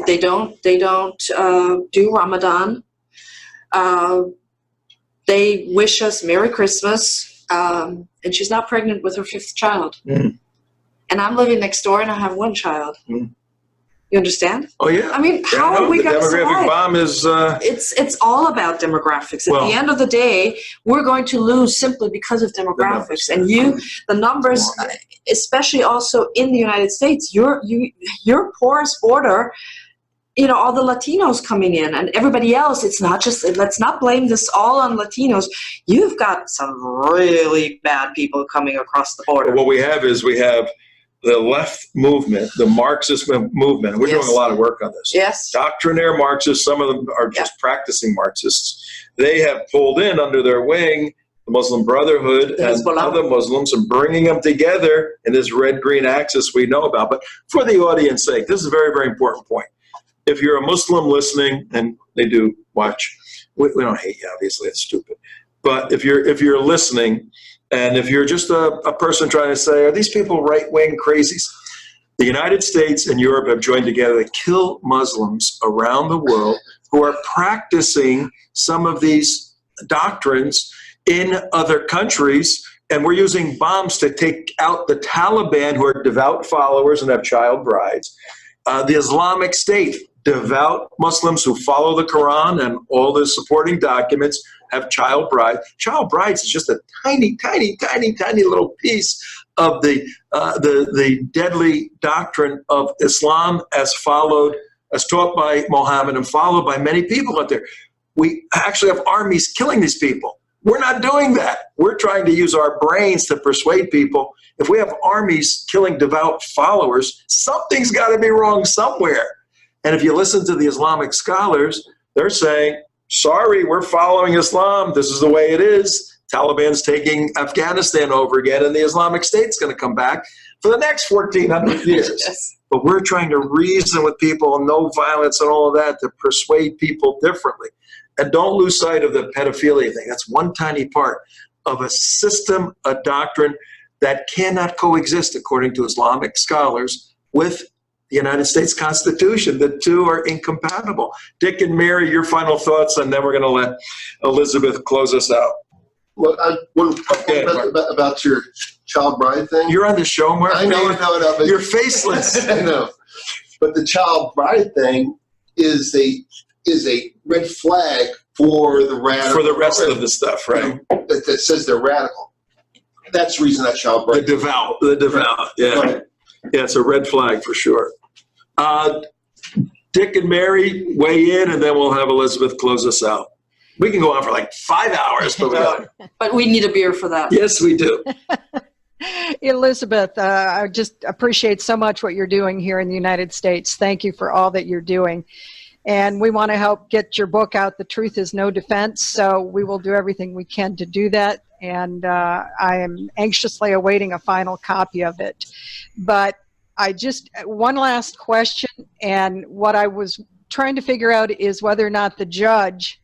They don't do Ramadan. They wish us Merry Christmas. And she's not pregnant with her 5th child. Mm. And I'm living next door and I have 1 child. Mm. You understand? Oh yeah. I mean, how no, are we the going to demographic survive? bomb is. It's all about demographics. At Well- the end of the day, we're going to lose simply because of demographics. And the numbers, especially also in the United States, your porous border, all the Latinos coming in and everybody else, it's not just, let's not blame this all on Latinos. You've got some really bad people coming across the border. What we have is the left movement, the Marxist movement. We're doing a lot of work on this. Yes. Doctrinaire Marxists, some of them are just practicing Marxists. They have pulled in under their wing the Muslim Brotherhood and Hezbollah. other Muslims and bringing them together in this red-green axis we know about. But for the audience's sake, this is a very, very important point. If you're a Muslim listening, and they do watch, we don't hate you, obviously, it's stupid. But if you're listening, and if you're just a person trying to say, are these people right-wing crazies? The United States and Europe have joined together to kill Muslims around the world who are practicing some of these doctrines in other countries. And we're using bombs to take out the Taliban, who are devout followers and have child brides. The Islamic State, devout Muslims who follow the Quran and all the supporting documents, have child brides. Child brides is just a tiny, tiny, tiny, tiny little piece of the deadly doctrine of Islam as taught by Mohammed and followed by many people out there. We actually have armies killing these people. We're not doing that. We're trying to use our brains to persuade people. If we have armies killing devout followers, something's got to be wrong somewhere. And if you listen to the Islamic scholars, they're saying, sorry, we're following Islam. This is the way it is. Taliban's taking Afghanistan over again, and the Islamic State's going to come back for the next 1,400 years. Yes. But we're trying to reason with people and no violence and all of that to persuade people differently. And don't lose sight of the pedophilia thing. That's one tiny part of a system, a doctrine that cannot coexist, according to Islamic scholars, with the United States Constitution. The two are incompatible. Dick and Mary, your final thoughts, and then we're going to let Elisabeth close us out. Well, about your child bride thing. You're on the show, Mark. I know. But You're faceless. I know. But the child bride thing is a red flag for the radical. For the rest of the stuff, right? That says they're radical. That's the reason that child bride. The devout. Yeah. Right. Yeah, it's a red flag for sure. Dick and Mary, weigh in, and then we'll have Elisabeth close us out. We can go on for like 5 hours, But we need a beer for that. Yes, we do. Elisabeth, I just appreciate so much what you're doing here in the United States. Thank you for all that you're doing. And we want to help get your book out, The Truth is No Defense. So we will do everything we can to do that. And I am anxiously awaiting a final copy of it. But one last question. And what I was trying to figure out is whether or not the judge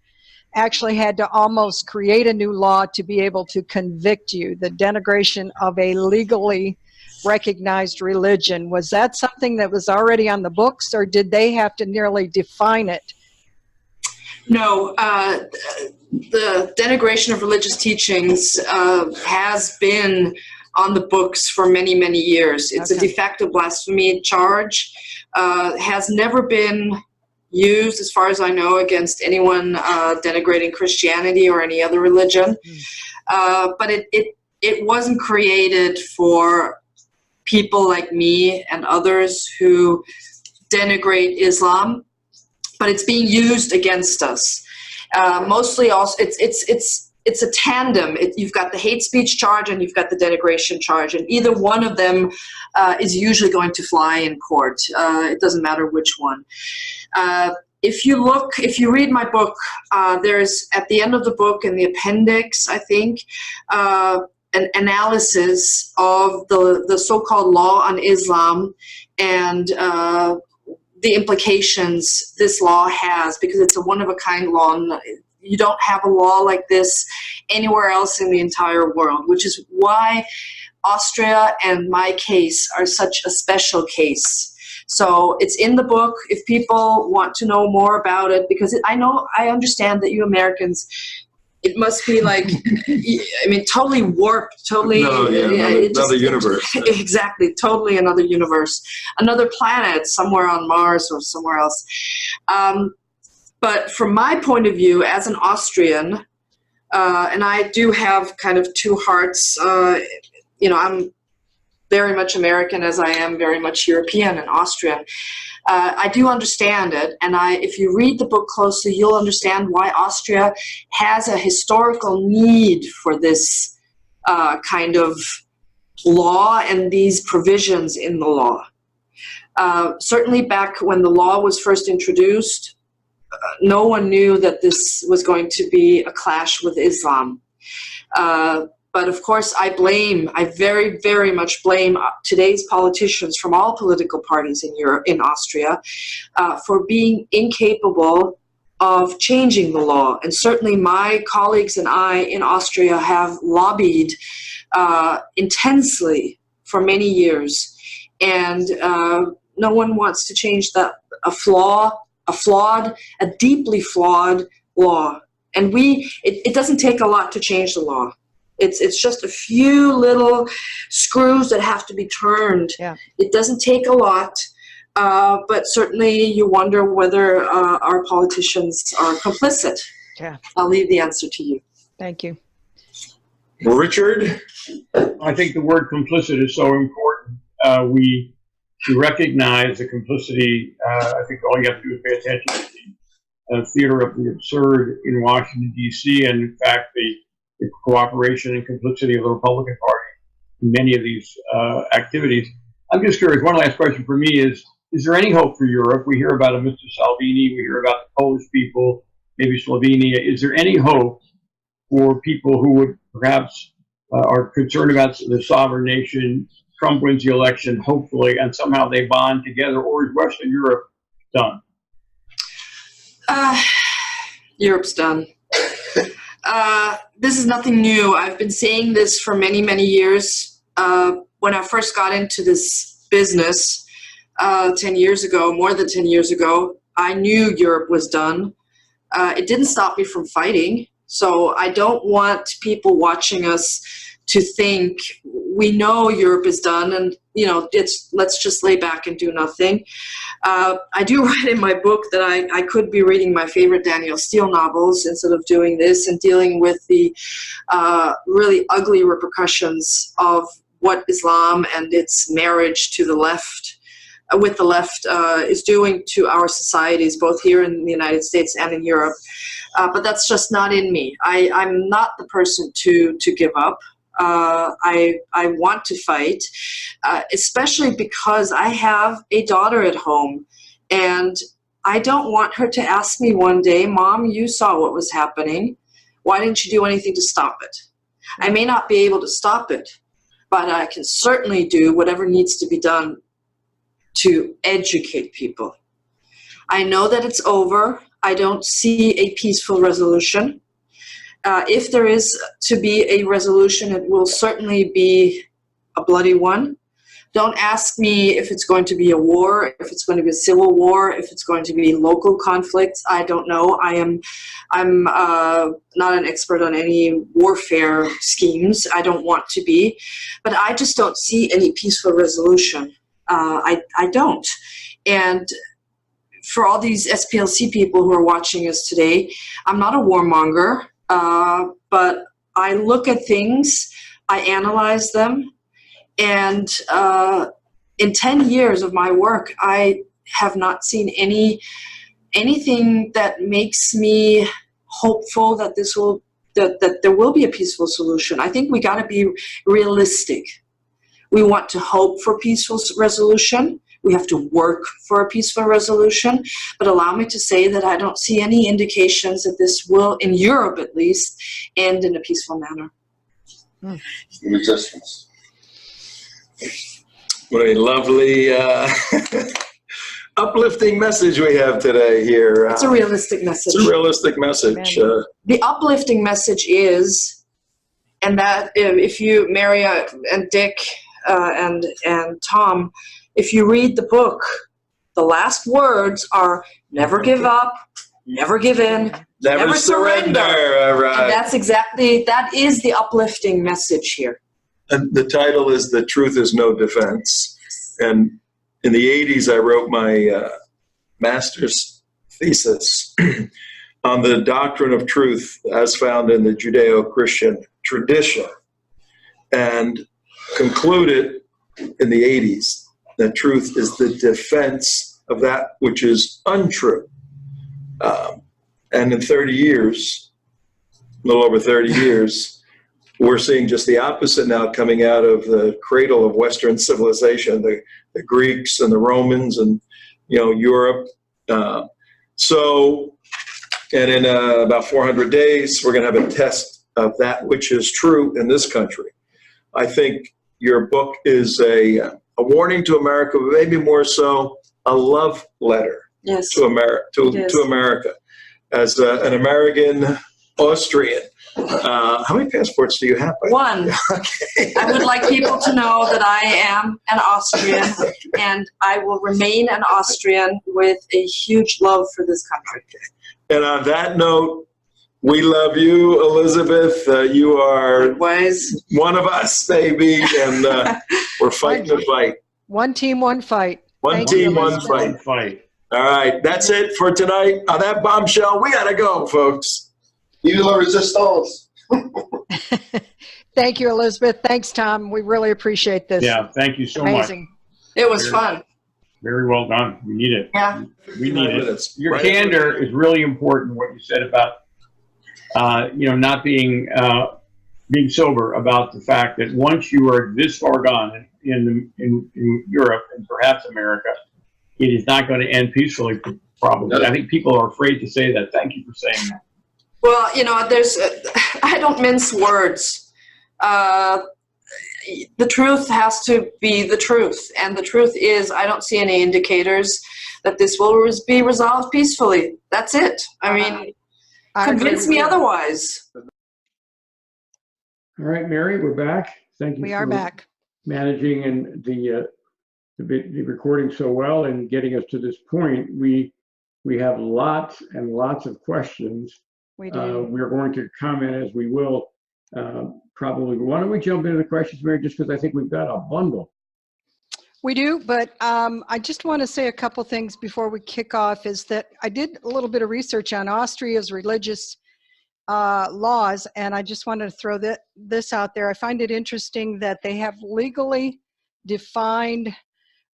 actually had to almost create a new law to be able to convict you, the denigration of a legally recognized religion. Was that something that was already on the books, or did they have to nearly define it? No, the denigration of religious teachings has been on the books for many, many years. It's a de facto blasphemy charge, has never been used, as far as I know, against anyone denigrating Christianity or any other religion. But it wasn't created for people like me and others who denigrate Islam, but it's being used against us. Mostly also, it's a tandem. You've got the hate speech charge and you've got the denigration charge, and either one of them is usually going to fly in court. It doesn't matter which one. If you read my book, there's at the end of the book in the appendix, I think, an analysis of the so-called law on Islam and the implications this law has, because it's a one-of-a-kind law. You don't have a law like this anywhere else in the entire world, which is why Austria and my case are such a special case. So it's in the book if people want to know more about it, because I understand that you Americans, it must be like, I mean, totally warped, totally. No, yeah, another universe. Exactly, totally another universe, another planet, somewhere on Mars or somewhere else. But from my point of view, as an Austrian, and I do have kind of two hearts. I'm very much American as I am very much European and Austrian. I do understand it, and if you read the book closely, you'll understand why Austria has a historical need for this kind of law and these provisions in the law. Certainly back when the law was first introduced, no one knew that this was going to be a clash with Islam. But of course, I very, very much blame today's politicians from all political parties in Europe, in Austria, for being incapable of changing the law. And certainly my colleagues and I in Austria have lobbied intensely for many years. And no one wants to change a deeply flawed law. And it doesn't take a lot to change the law. It's just a few little screws that have to be turned. Yeah. It doesn't take a lot, but certainly you wonder whether our politicians are complicit. Yeah. I'll leave the answer to you. Thank you. Richard? I think the word complicit is so important. To recognize the complicity, I think all you have to do is pay attention to the theater of the absurd in Washington, D.C., and in fact, the cooperation and complicity of the Republican Party in many of these activities. I'm just curious, one last question for me is there any hope for Europe? We hear about Mr. Salvini, we hear about the Polish people, maybe Slovenia. Is there any hope for people who would perhaps are concerned about the sovereign nation? Trump wins the election, hopefully, and somehow they bond together, or is Western Europe done? Europe's done. This is nothing new. I've been saying this for many, many years. When I first got into this business 10 years ago, more than 10 years ago, I knew Europe was done. It didn't stop me from fighting. So I don't want people watching us to think we know Europe is done and, let's just lay back and do nothing. I do write in my book that I could be reading my favorite Danielle Steele novels instead of doing this and dealing with the really ugly repercussions of what Islam and its marriage to the left, with the left, is doing to our societies, both here in the United States and in Europe. But that's just not in me. I'm not the person to give up. I want to fight, especially because I have a daughter at home, and I don't want her to ask me one day, Mom, you saw what was happening. Why didn't you do anything to stop it? I may not be able to stop it, but I can certainly do whatever needs to be done to educate people. I know that it's over. I don't see a peaceful resolution. If there is to be a resolution, it will certainly be a bloody one. Don't ask me if it's going to be a war, if it's going to be a civil war, if it's going to be local conflicts. I don't know. I'm not an expert on any warfare schemes. I don't want to be, but I just don't see any peaceful resolution. I don't. And for all these SPLC people who are watching us today, I'm not a warmonger. But I look at things, I analyze them, and in 10 years of my work, I have not seen anything that makes me hopeful that that there will be a peaceful solution. I think we got to be realistic. We want to hope for peaceful resolution. We have to work for a peaceful resolution, but allow me to say that I don't see any indications that this will, in Europe at least, end in a peaceful manner. Resistance. What a lovely, uplifting message we have today here. It's a realistic message. It's a realistic message. The uplifting message is, and that if you, Mary and Dick and Tom, if you read the book, the last words are never give up, never give in, Never surrender. All And right. that is the uplifting message here. And the title is The Truth is No Defense. And in the 80s, I wrote my master's thesis on the doctrine of truth as found in the Judeo-Christian tradition, and concluded in the 80s that truth is the defense of that which is untrue. And in 30 years, a little over 30 years, we're seeing just the opposite now coming out of the cradle of Western civilization, the Greeks and the Romans and, Europe. And in about 400 days, we're going to have a test of that which is true in this country. I think your book is a warning to America, but maybe more so a love letter to America. As an American Austrian, how many passports do you have? One. Okay. I would like people to know that I am an Austrian, and I will remain an Austrian with a huge love for this country. And on that note, we love you, Elisabeth. You are one of us, baby, and we're fighting the fight. One team, one fight. One team, one fight. All right, that's it for tonight. On that bombshell, we gotta go, folks. Vive la resistance. Thank you, Elizabeth. Thanks, Tom. We really appreciate this. Yeah, thank you so Amazing. much. It was fun. Very well done. We need it. Yeah. We need it. Minutes. Your Right. candor is really important. What you said about, not being sober about the fact that once you are this far gone in Europe and perhaps America, it is not going to end peacefully. Probably. I think people are afraid to say that. Thank you for saying that. Well, I don't mince words. The truth has to be the truth. And the truth is, I don't see any indicators that this will be resolved peacefully. That's it. I mean, convince me otherwise. All right, Mary, we're back. Thank you. We are back. Managing and the recording so well and getting us to this point. We have lots and lots of questions. We do. We're going to comment as we will probably. Why don't we jump into the questions, Mary, just because I think we've got a bundle. We do, but I just want to say a couple things before we kick off, is that I did a little bit of research on Austria's religious laws, and I just wanted to throw this out there. I find it interesting that they have legally defined,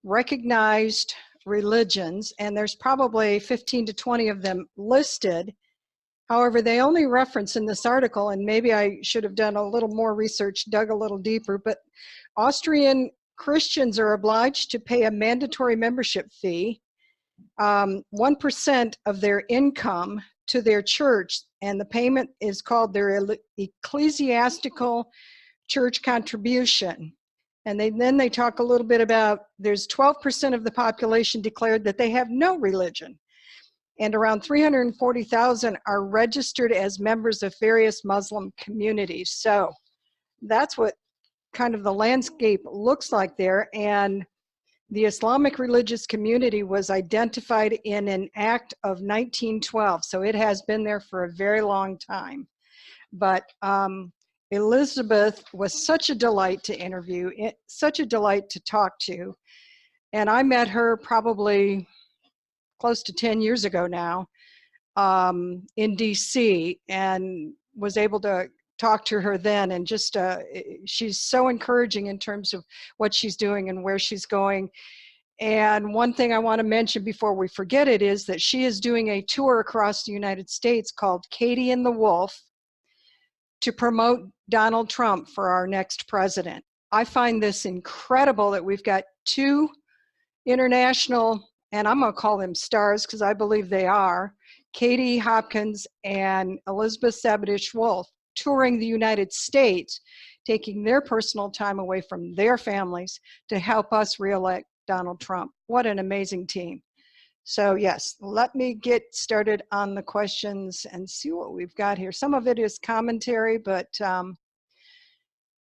recognized religions, and there's probably 15 to 20 of them listed. However, they only reference in this article, and maybe I should have done a little more research, dug a little deeper, but Austrian Christians are obliged to pay a mandatory membership fee, 1% of their income to their church, and the payment is called their ecclesiastical church contribution. And then they talk a little bit about there's 12% of the population declared that they have no religion. And around 340,000 are registered as members of various Muslim communities. So that's what kind of the landscape looks like there. And the Islamic religious community was identified in an act of 1912. So it has been there for a very long time. But Elisabeth was such a delight to interview, such a delight to talk to. And I met her probably close to 10 years ago now in DC, and was able to talk to her then. And just she's so encouraging in terms of what she's doing and where she's going. And one thing I want to mention before we forget it is that she is doing a tour across the United States called Katie and the Wolf to promote Donald Trump for our next president. I find this incredible that we've got two international, and I'm going to call them stars because I believe they are, Katie Hopkins and Elisabeth Sabaditsch-Wolff, touring the United States, taking their personal time away from their families to help us reelect Donald Trump. What an amazing team. So yes, let me get started on the questions and see what we've got here. Some of it is commentary, but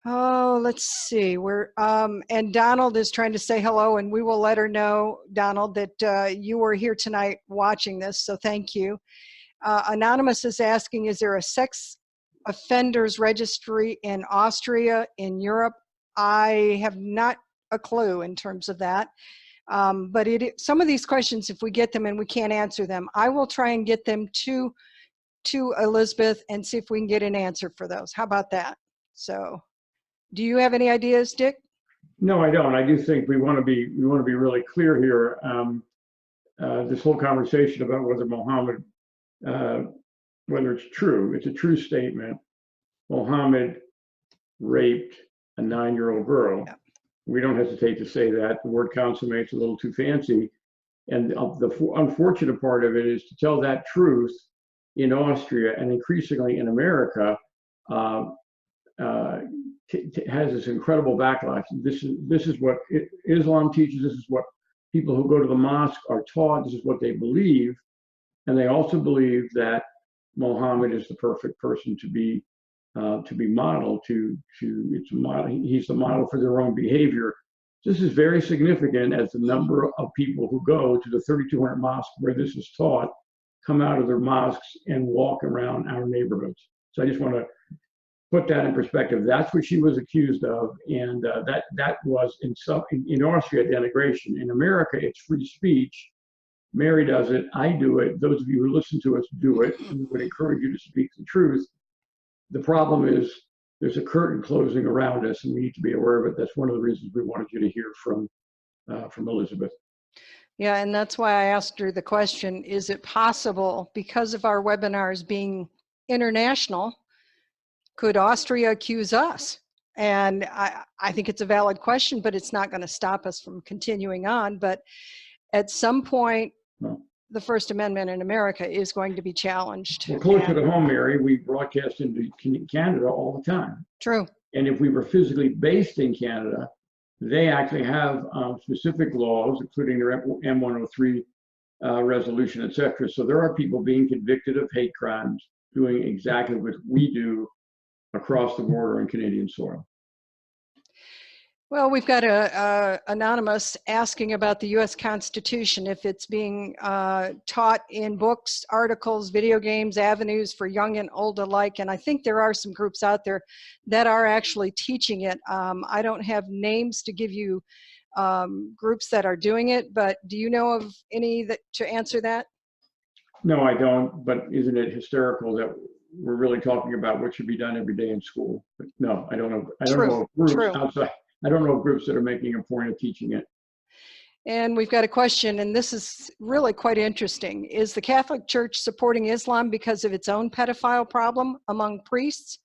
let's see. And Donald is trying to say hello, and we will let her know, Donald, that you were here tonight watching this, so thank you. Anonymous is asking, is there a sex offenders registry in Austria, in Europe? I have not a clue in terms of that. But some of these questions, if we get them and we can't answer them, I will try and get them to Elisabeth and see if we can get an answer for those. How about that? So, do you have any ideas, Dick? No, I don't. I do think we want to be really clear here. This whole conversation about whether Mohammed, whether it's true, it's a true statement. Mohammed raped a 9-year-old girl. Yeah. We don't hesitate to say that. The word consummate's a little too fancy. And the unfortunate part of it is to tell that truth in Austria and increasingly in America has this incredible backlash. This is what Islam teaches. This is what people who go to the mosque are taught. This is what they believe. And they also believe that Mohammed is the perfect person to be modeled it's a model. He's the model for their own behavior. This is very significant as the number of people who go to the 3,200 mosques where this is taught come out of their mosques and walk around our neighborhoods. So I just want to put that in perspective. That's what she was accused of, and that was in Austria denigration. In America, it's free speech. Mary does it. I do it. Those of you who listen to us do it, and we would encourage you to speak the truth. The problem is there's a curtain closing around us, and we need to be aware of it. That's one of the reasons we wanted you to hear from Elisabeth. Yeah, and that's why I asked her the question, is it possible, because of our webinars being international, could Austria accuse us? And I think it's a valid question, but it's not going to stop us from continuing on. But at some point, the First Amendment in America is going to be challenged. Well, closer to home, Mary, we broadcast into Canada all the time. True. And if we were physically based in Canada, they actually have specific laws, including their M103 resolution, et cetera. So there are people being convicted of hate crimes doing exactly what we do across the border on Canadian soil. Well, we've got a anonymous asking about the U.S. Constitution, if it's being taught in books, articles, video games, avenues for young and old alike. And I think there are some groups out there that are actually teaching it. I don't have names to give you groups that are doing it, but do you know of any to answer that? No, I don't. But isn't it hysterical that we're really talking about what should be done every day in school? But no, I don't know. I don't know groups outside. I don't know groups that are making a point of teaching it. And we've got a question, and this is really quite interesting. Is the Catholic Church supporting Islam because of its own pedophile problem among priests?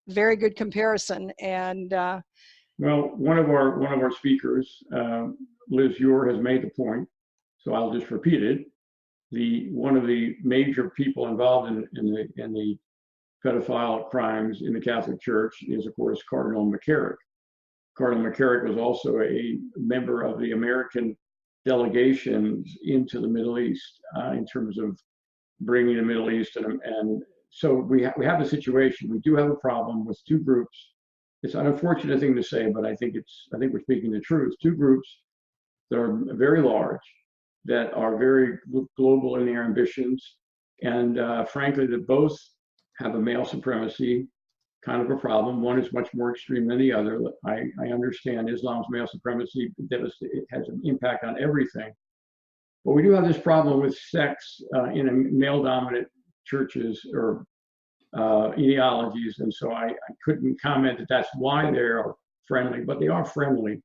Very good comparison. And well, one of our speakers, Liz Ure, has made the point, so I'll just repeat it. One of the major people involved in the pedophile crimes in the Catholic Church is, of course, Cardinal McCarrick. Cardinal McCarrick was also a member of the American delegations into the Middle East in terms of bringing the Middle East. And so we have a situation. We do have a problem with two groups. It's an unfortunate thing to say, but I think we're speaking the truth. Two groups that are very large, that are very global in their ambitions, and frankly, that both have a male supremacy kind of a problem. One is much more extreme than the other. I understand Islam's male supremacy, it has an impact on everything. But we do have this problem with sex in male-dominant churches or ideologies, and so I couldn't comment that that's why they're friendly, but they are friendly.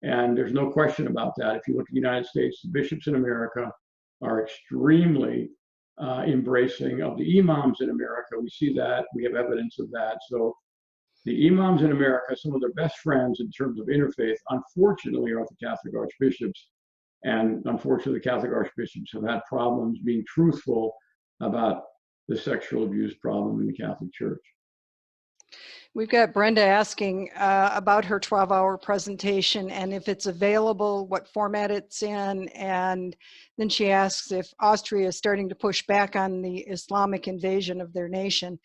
And there's no question about that. If you look at the United States, the bishops in America are extremely embracing of the imams in America. We see that, we have evidence of that. So the imams in America, some of their best friends in terms of interfaith, unfortunately, are the Catholic archbishops. And unfortunately, the Catholic archbishops have had problems being truthful about the sexual abuse problem in the Catholic Church. We've got Brenda asking about her 12-hour presentation and if it's available, what format it's in, and then she asks if Austria is starting to push back on the Islamic invasion of their nation.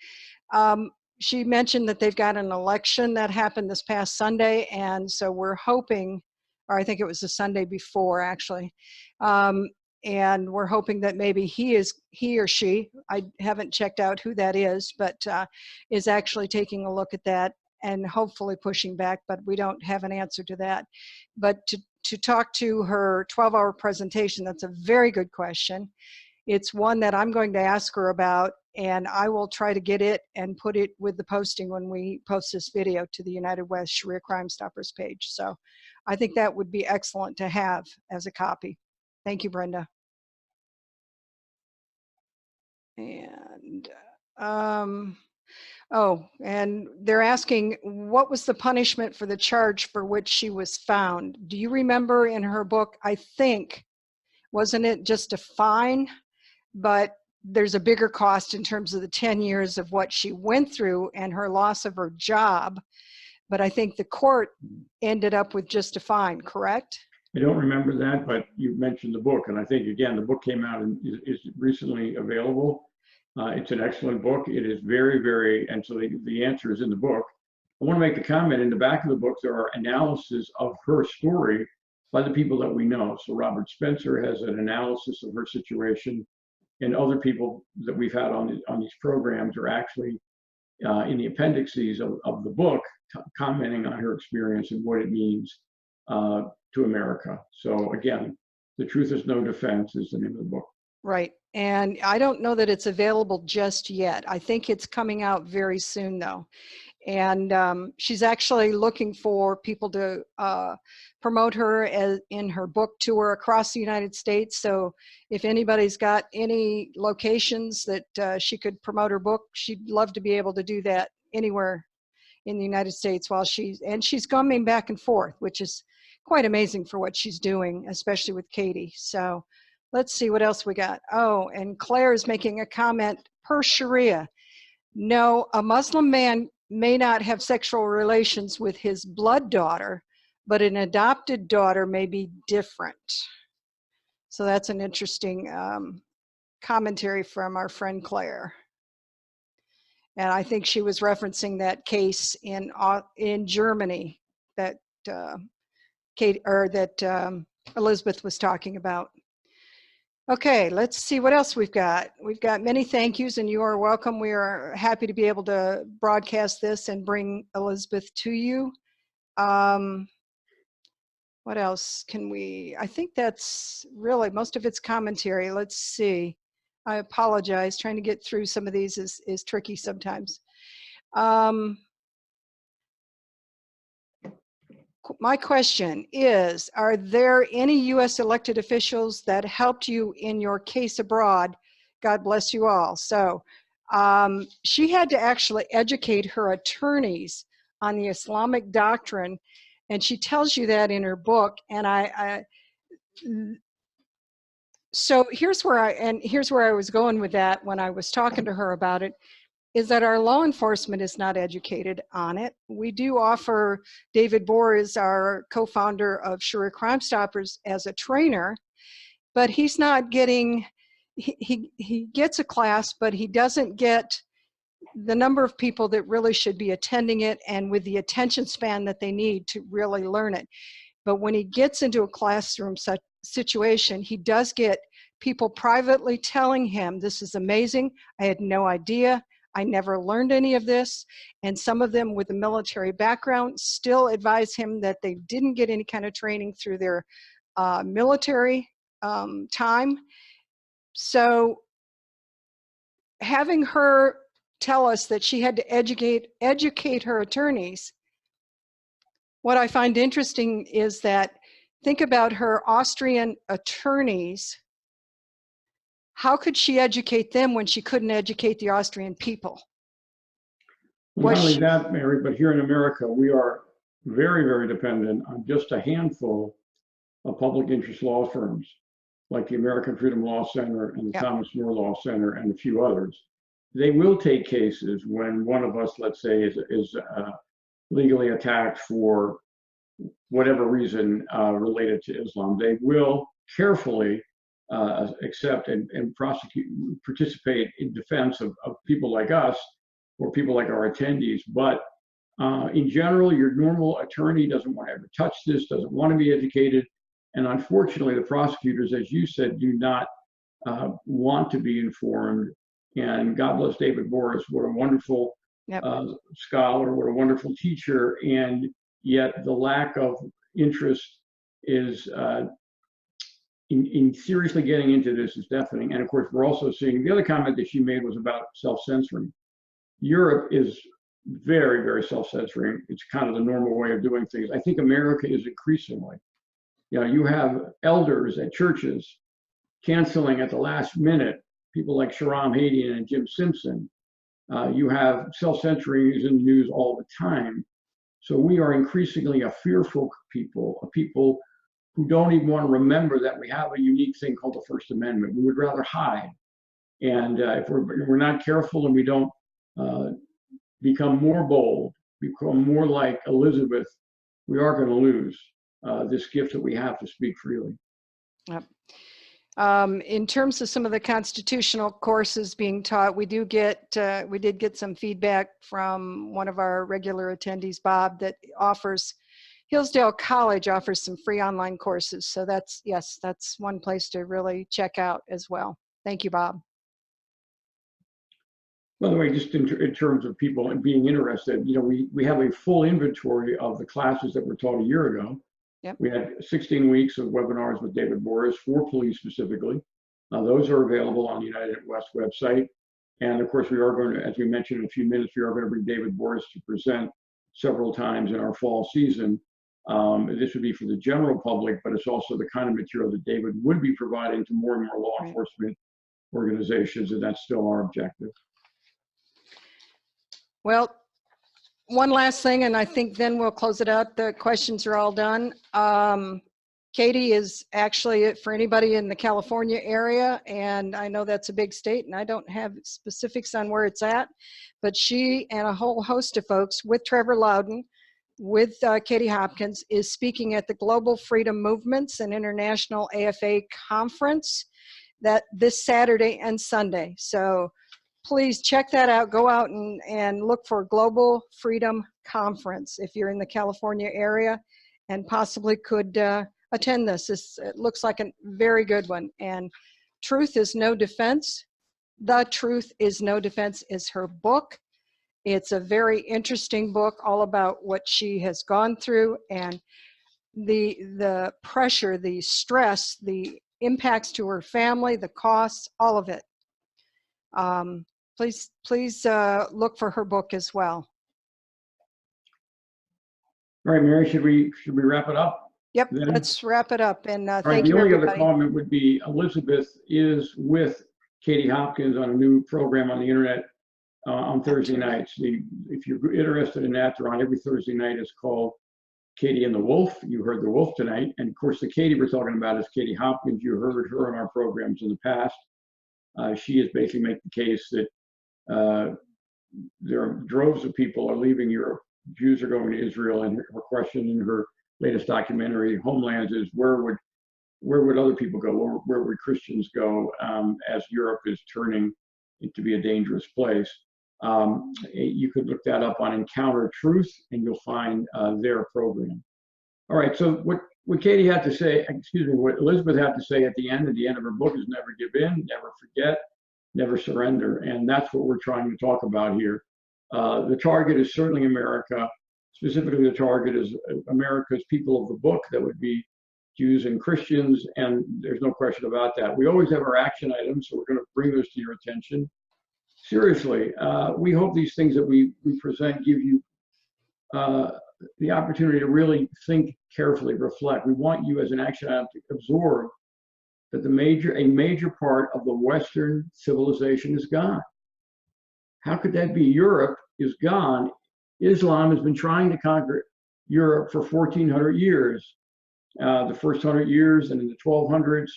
She mentioned that they've got an election that happened this past Sunday, and so we're hoping, or I think it was the Sunday before actually, and we're hoping that maybe he or she, I haven't checked out who that is, but is actually taking a look at that and hopefully pushing back, but we don't have an answer to that. But to talk to her 12-hour presentation, that's a very good question. It's one that I'm going to ask her about, and I will try to get it and put it with the posting when we post this video to the United West Sharia Crime Stoppers page. So I think that would be excellent to have as a copy. Thank you, Brenda. And oh, and they're asking, what was the punishment for the charge for which she was found? Do you remember in her book, I think, wasn't it just a fine? But there's a bigger cost in terms of the 10 years of what she went through and her loss of her job. But I think the court ended up with just a fine, correct? I don't remember that, but you mentioned the book, and I think, again, the book came out and is recently available. It's an excellent book. It is very, very, and so the answer is in the book. I want to make the comment, in the back of the book, there are analysis of her story by the people that we know. So Robert Spencer has an analysis of her situation, and other people that we've had on these programs are actually in the appendices of the book, commenting on her experience and what it means to America. So again, The Truth Is No Defense is the name of the book. Right. And I don't know that it's available just yet. I think it's coming out very soon, though. And she's actually looking for people to promote her in her book tour across the United States. So if anybody's got any locations that she could promote her book, she'd love to be able to do that anywhere in the United States while she's coming back and forth, which is quite amazing for what she's doing, especially with Katie. So let's see what else we got. Oh, and Claire is making a comment, per Sharia. No, a Muslim man may not have sexual relations with his blood daughter, but an adopted daughter may be different. So that's an interesting commentary from our friend Claire. And I think she was referencing that case in Germany that Elisabeth was talking about. Okay, let's see what else we've got. We've got many thank yous, and you are welcome. We are happy to be able to broadcast this and bring Elisabeth to you. What else can we, I think that's really most of its commentary. Let's see. I apologize. Trying to get through some of these is tricky sometimes. My question is, are there any U.S. elected officials that helped you in your case abroad? God bless you all. So she had to actually educate her attorneys on the Islamic doctrine, and she tells you that in her book. And so here's where I was going with that when I was talking to her about it, is that our law enforcement is not educated on it. We do offer, David Bohr is our co-founder of Sharia Crime Stoppers as a trainer, but he's not getting, he gets a class, but he doesn't get the number of people that really should be attending it and with the attention span that they need to really learn it. But when he gets into a classroom situation, he does get people privately telling him, this is amazing, I had no idea, I never learned any of this. And some of them with a military background still advise him that they didn't get any kind of training through their military time. So having her tell us that she had to educate her attorneys, what I find interesting is that, think about her Austrian attorneys. How could she educate them when she couldn't educate the Austrian people? Not only that, Mary, but here in America, we are very, very dependent on just a handful of public interest law firms, like the American Freedom Law Center and the Thomas More Law Center and a few others. They will take cases when one of us, let's say, is legally attacked for whatever reason related to Islam. They will carefully accept and participate in defense of people like us or people like our attendees. But in general, your normal attorney doesn't want to ever touch this, doesn't want to be educated. And unfortunately, the prosecutors, as you said, do not want to be informed. And God bless David Boris, what a wonderful scholar, what a wonderful teacher. And yet the lack of interest is in seriously getting into this is deafening. And of course, we're also seeing the other comment that she made was about self-censoring. Europe is very, very self-censoring. It's kind of the normal way of doing things. I think America is increasingly. You know, you have elders at churches canceling at the last minute, people like Sharam Hadian and Jim Simpson. You have self-censoring is in the news all the time. So we are increasingly a fearful people, a people who don't even want to remember that we have a unique thing called the First Amendment. We would rather hide. And if we're not careful and we don't become more bold, become more like Elisabeth, we are going to lose this gift that we have to speak freely. Yep. In terms of some of the constitutional courses being taught, we did get some feedback from one of our regular attendees, Bob, that Hillsdale College offers some free online courses. So that's one place to really check out as well. Thank you, Bob. By the way, just in terms of people being interested, you know, we have a full inventory of the classes that were taught a year ago. Yep. We had 16 weeks of webinars with David Boris for police specifically. Those are available on the United West website. And of course, we are going to, as we mentioned in a few minutes, we are going to bring David Boris to present several times in our fall season. This would be for the general public, but it's also the kind of material that David would be providing to more and more law enforcement organizations, and that's still our objective. Well, one last thing, and I think then we'll close it out. The questions are all done. Katie is actually, for anybody in the California area, and I know that's a big state, and I don't have specifics on where it's at, but she and a whole host of folks with Trevor Loudon, with Katie Hopkins, is speaking at the Global Freedom Movements and International AFA Conference that this Saturday and Sunday. So please check that out. Go out and look for Global Freedom Conference if you're in the California area and possibly could attend this. It looks like a very good one. And Truth is No Defense. The Truth is No Defense is her book. It's a very interesting book, all about what she has gone through and the pressure, the stress, the impacts to her family, the costs, all of it. Please look for her book as well. All right, Mary, should we wrap it up? Yep, then? Let's wrap it up. And thank you, you, everybody. The only everybody. other comment would be Elisabeth is with Katie Hopkins on a new program on the internet on Thursday nights. If you're interested in that, they're on every Thursday night. It's called Katie and the Wolf. You heard the Wolf tonight. And of course, the Katie we're talking about is Katie Hopkins. You heard her in our programs in the past. She is basically making the case that there are droves of people are leaving Europe. Jews are going to Israel, and her question in her latest documentary, Homelands, is where would other people go? Where would Christians go as Europe is turning to be a dangerous place? You could look that up on Encounter Truth, and you'll find their program. All right, so what Katie had to say, what Elisabeth had to say at the end of her book is never give in, never forget, never surrender. And that's what we're trying to talk about here. The target is certainly America. Specifically, the target is America's people of the book, that would be Jews and Christians, and there's no question about that. We always have our action items, so we're going to bring those to your attention. Seriously, we hope these things that we present give you the opportunity to really think carefully, reflect. We want you as an action item to absorb that a major part of the Western civilization is gone. How could that be? Europe is gone. Islam has been trying to conquer Europe for 1,400 years. The first 100 years, and in the 1200s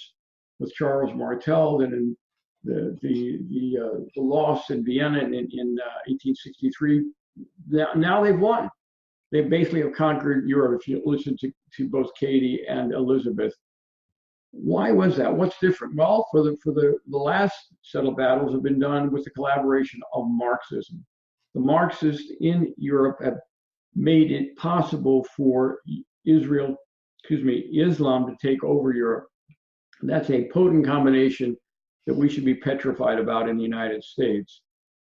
with Charles Martel, then in the loss in Vienna in 1863. Now they've won. They basically have conquered Europe. If you listen to both Katie and Elisabeth, why was that? What's different? Well, for the last set of battles have been done with the collaboration of Marxism. The Marxists in Europe have made it possible for Israel Islam to take over Europe. That's a potent combination that we should be petrified about in the United States.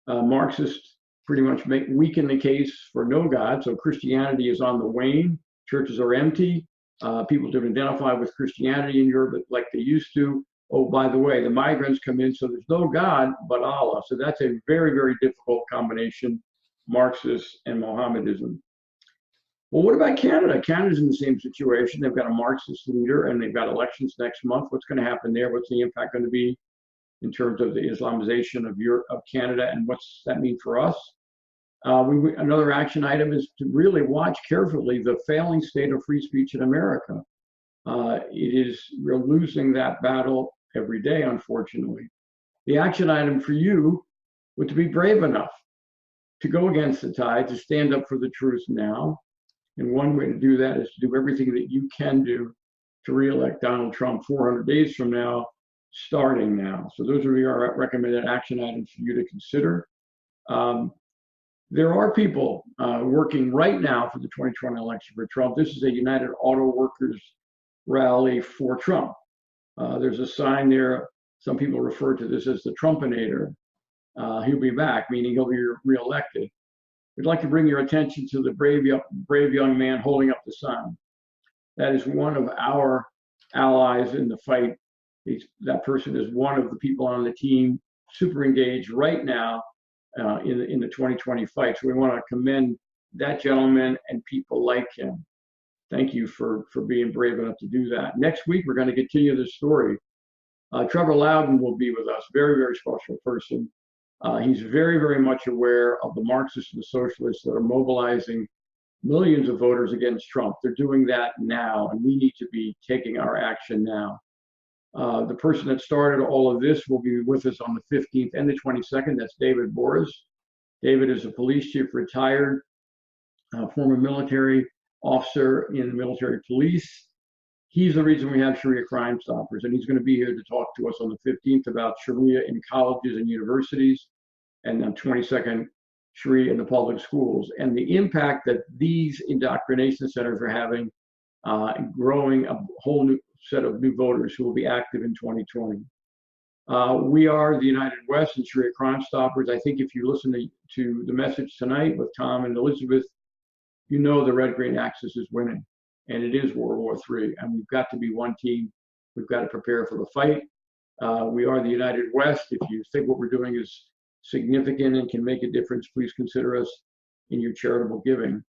Marxists pretty much weaken the case for no God. So Christianity is on the wane. Churches are empty. People don't identify with Christianity in Europe like they used to. Oh, by the way, the migrants come in, so there's no God but Allah. So that's a very, very difficult combination, Marxist and Mohammedism. Well, what about Canada? Canada's in the same situation. They've got a Marxist leader, and they've got elections next month. What's going to happen there? What's the impact going to be in terms of the Islamization of Europe, of Canada, and what's that mean for us? Another action item is to really watch carefully the failing state of free speech in America. We're losing that battle every day, unfortunately. The action item for you would to be brave enough to go against the tide, to stand up for the truth now. And one way to do that is to do everything that you can do to re-elect Donald Trump 400 days from now, starting now. So those are our recommended action items for you to consider. There are people working right now for the 2020 election for Trump. This is a United Auto Workers rally for Trump. There's a sign there. Some people refer to this as the Trumpinator. He'll be back, meaning he'll be reelected. We'd like to bring your attention to the brave young man holding up the sign. That is one of our allies in the fight. That person is one of the people on the team, super engaged right now in the 2020 fight. So we want to commend that gentleman and people like him. Thank you for being brave enough to do that. Next week, we're going to continue this story. Trevor Loudon will be with us, very, very special person. He's very, very much aware of the Marxists and the socialists that are mobilizing millions of voters against Trump. They're doing that now, and we need to be taking our action now. The person that started all of this will be with us on the 15th and the 22nd. That's David Boris. David is a police chief, retired, former military officer in the military police. He's the reason we have Sharia Crime Stoppers, and he's going to be here to talk to us on the 15th about Sharia in colleges and universities, and on 22nd, Sharia in the public schools, and the impact that these indoctrination centers are having, growing a whole new set of new voters who will be active in 2020. We are the United West and Sharia Crime Stoppers. I think if you listen to the message tonight with Tom and Elisabeth, you know the red-green axis is winning, and it is World War III, and we've got to be one team. We've got to prepare for the fight. We are the United West. If you think what we're doing is significant and can make a difference, please consider us in your charitable giving.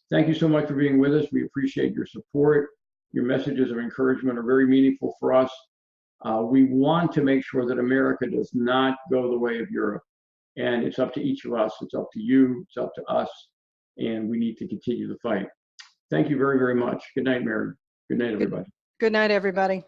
Thank you so much for being with us. We appreciate your support. Your messages of encouragement are very meaningful for us. We want to make sure that America does not go the way of Europe. And it's up to each of us. It's up to you. It's up to us. And we need to continue the fight. Thank you very, very much. Good night, Mary. Good night, everybody. Good night, everybody.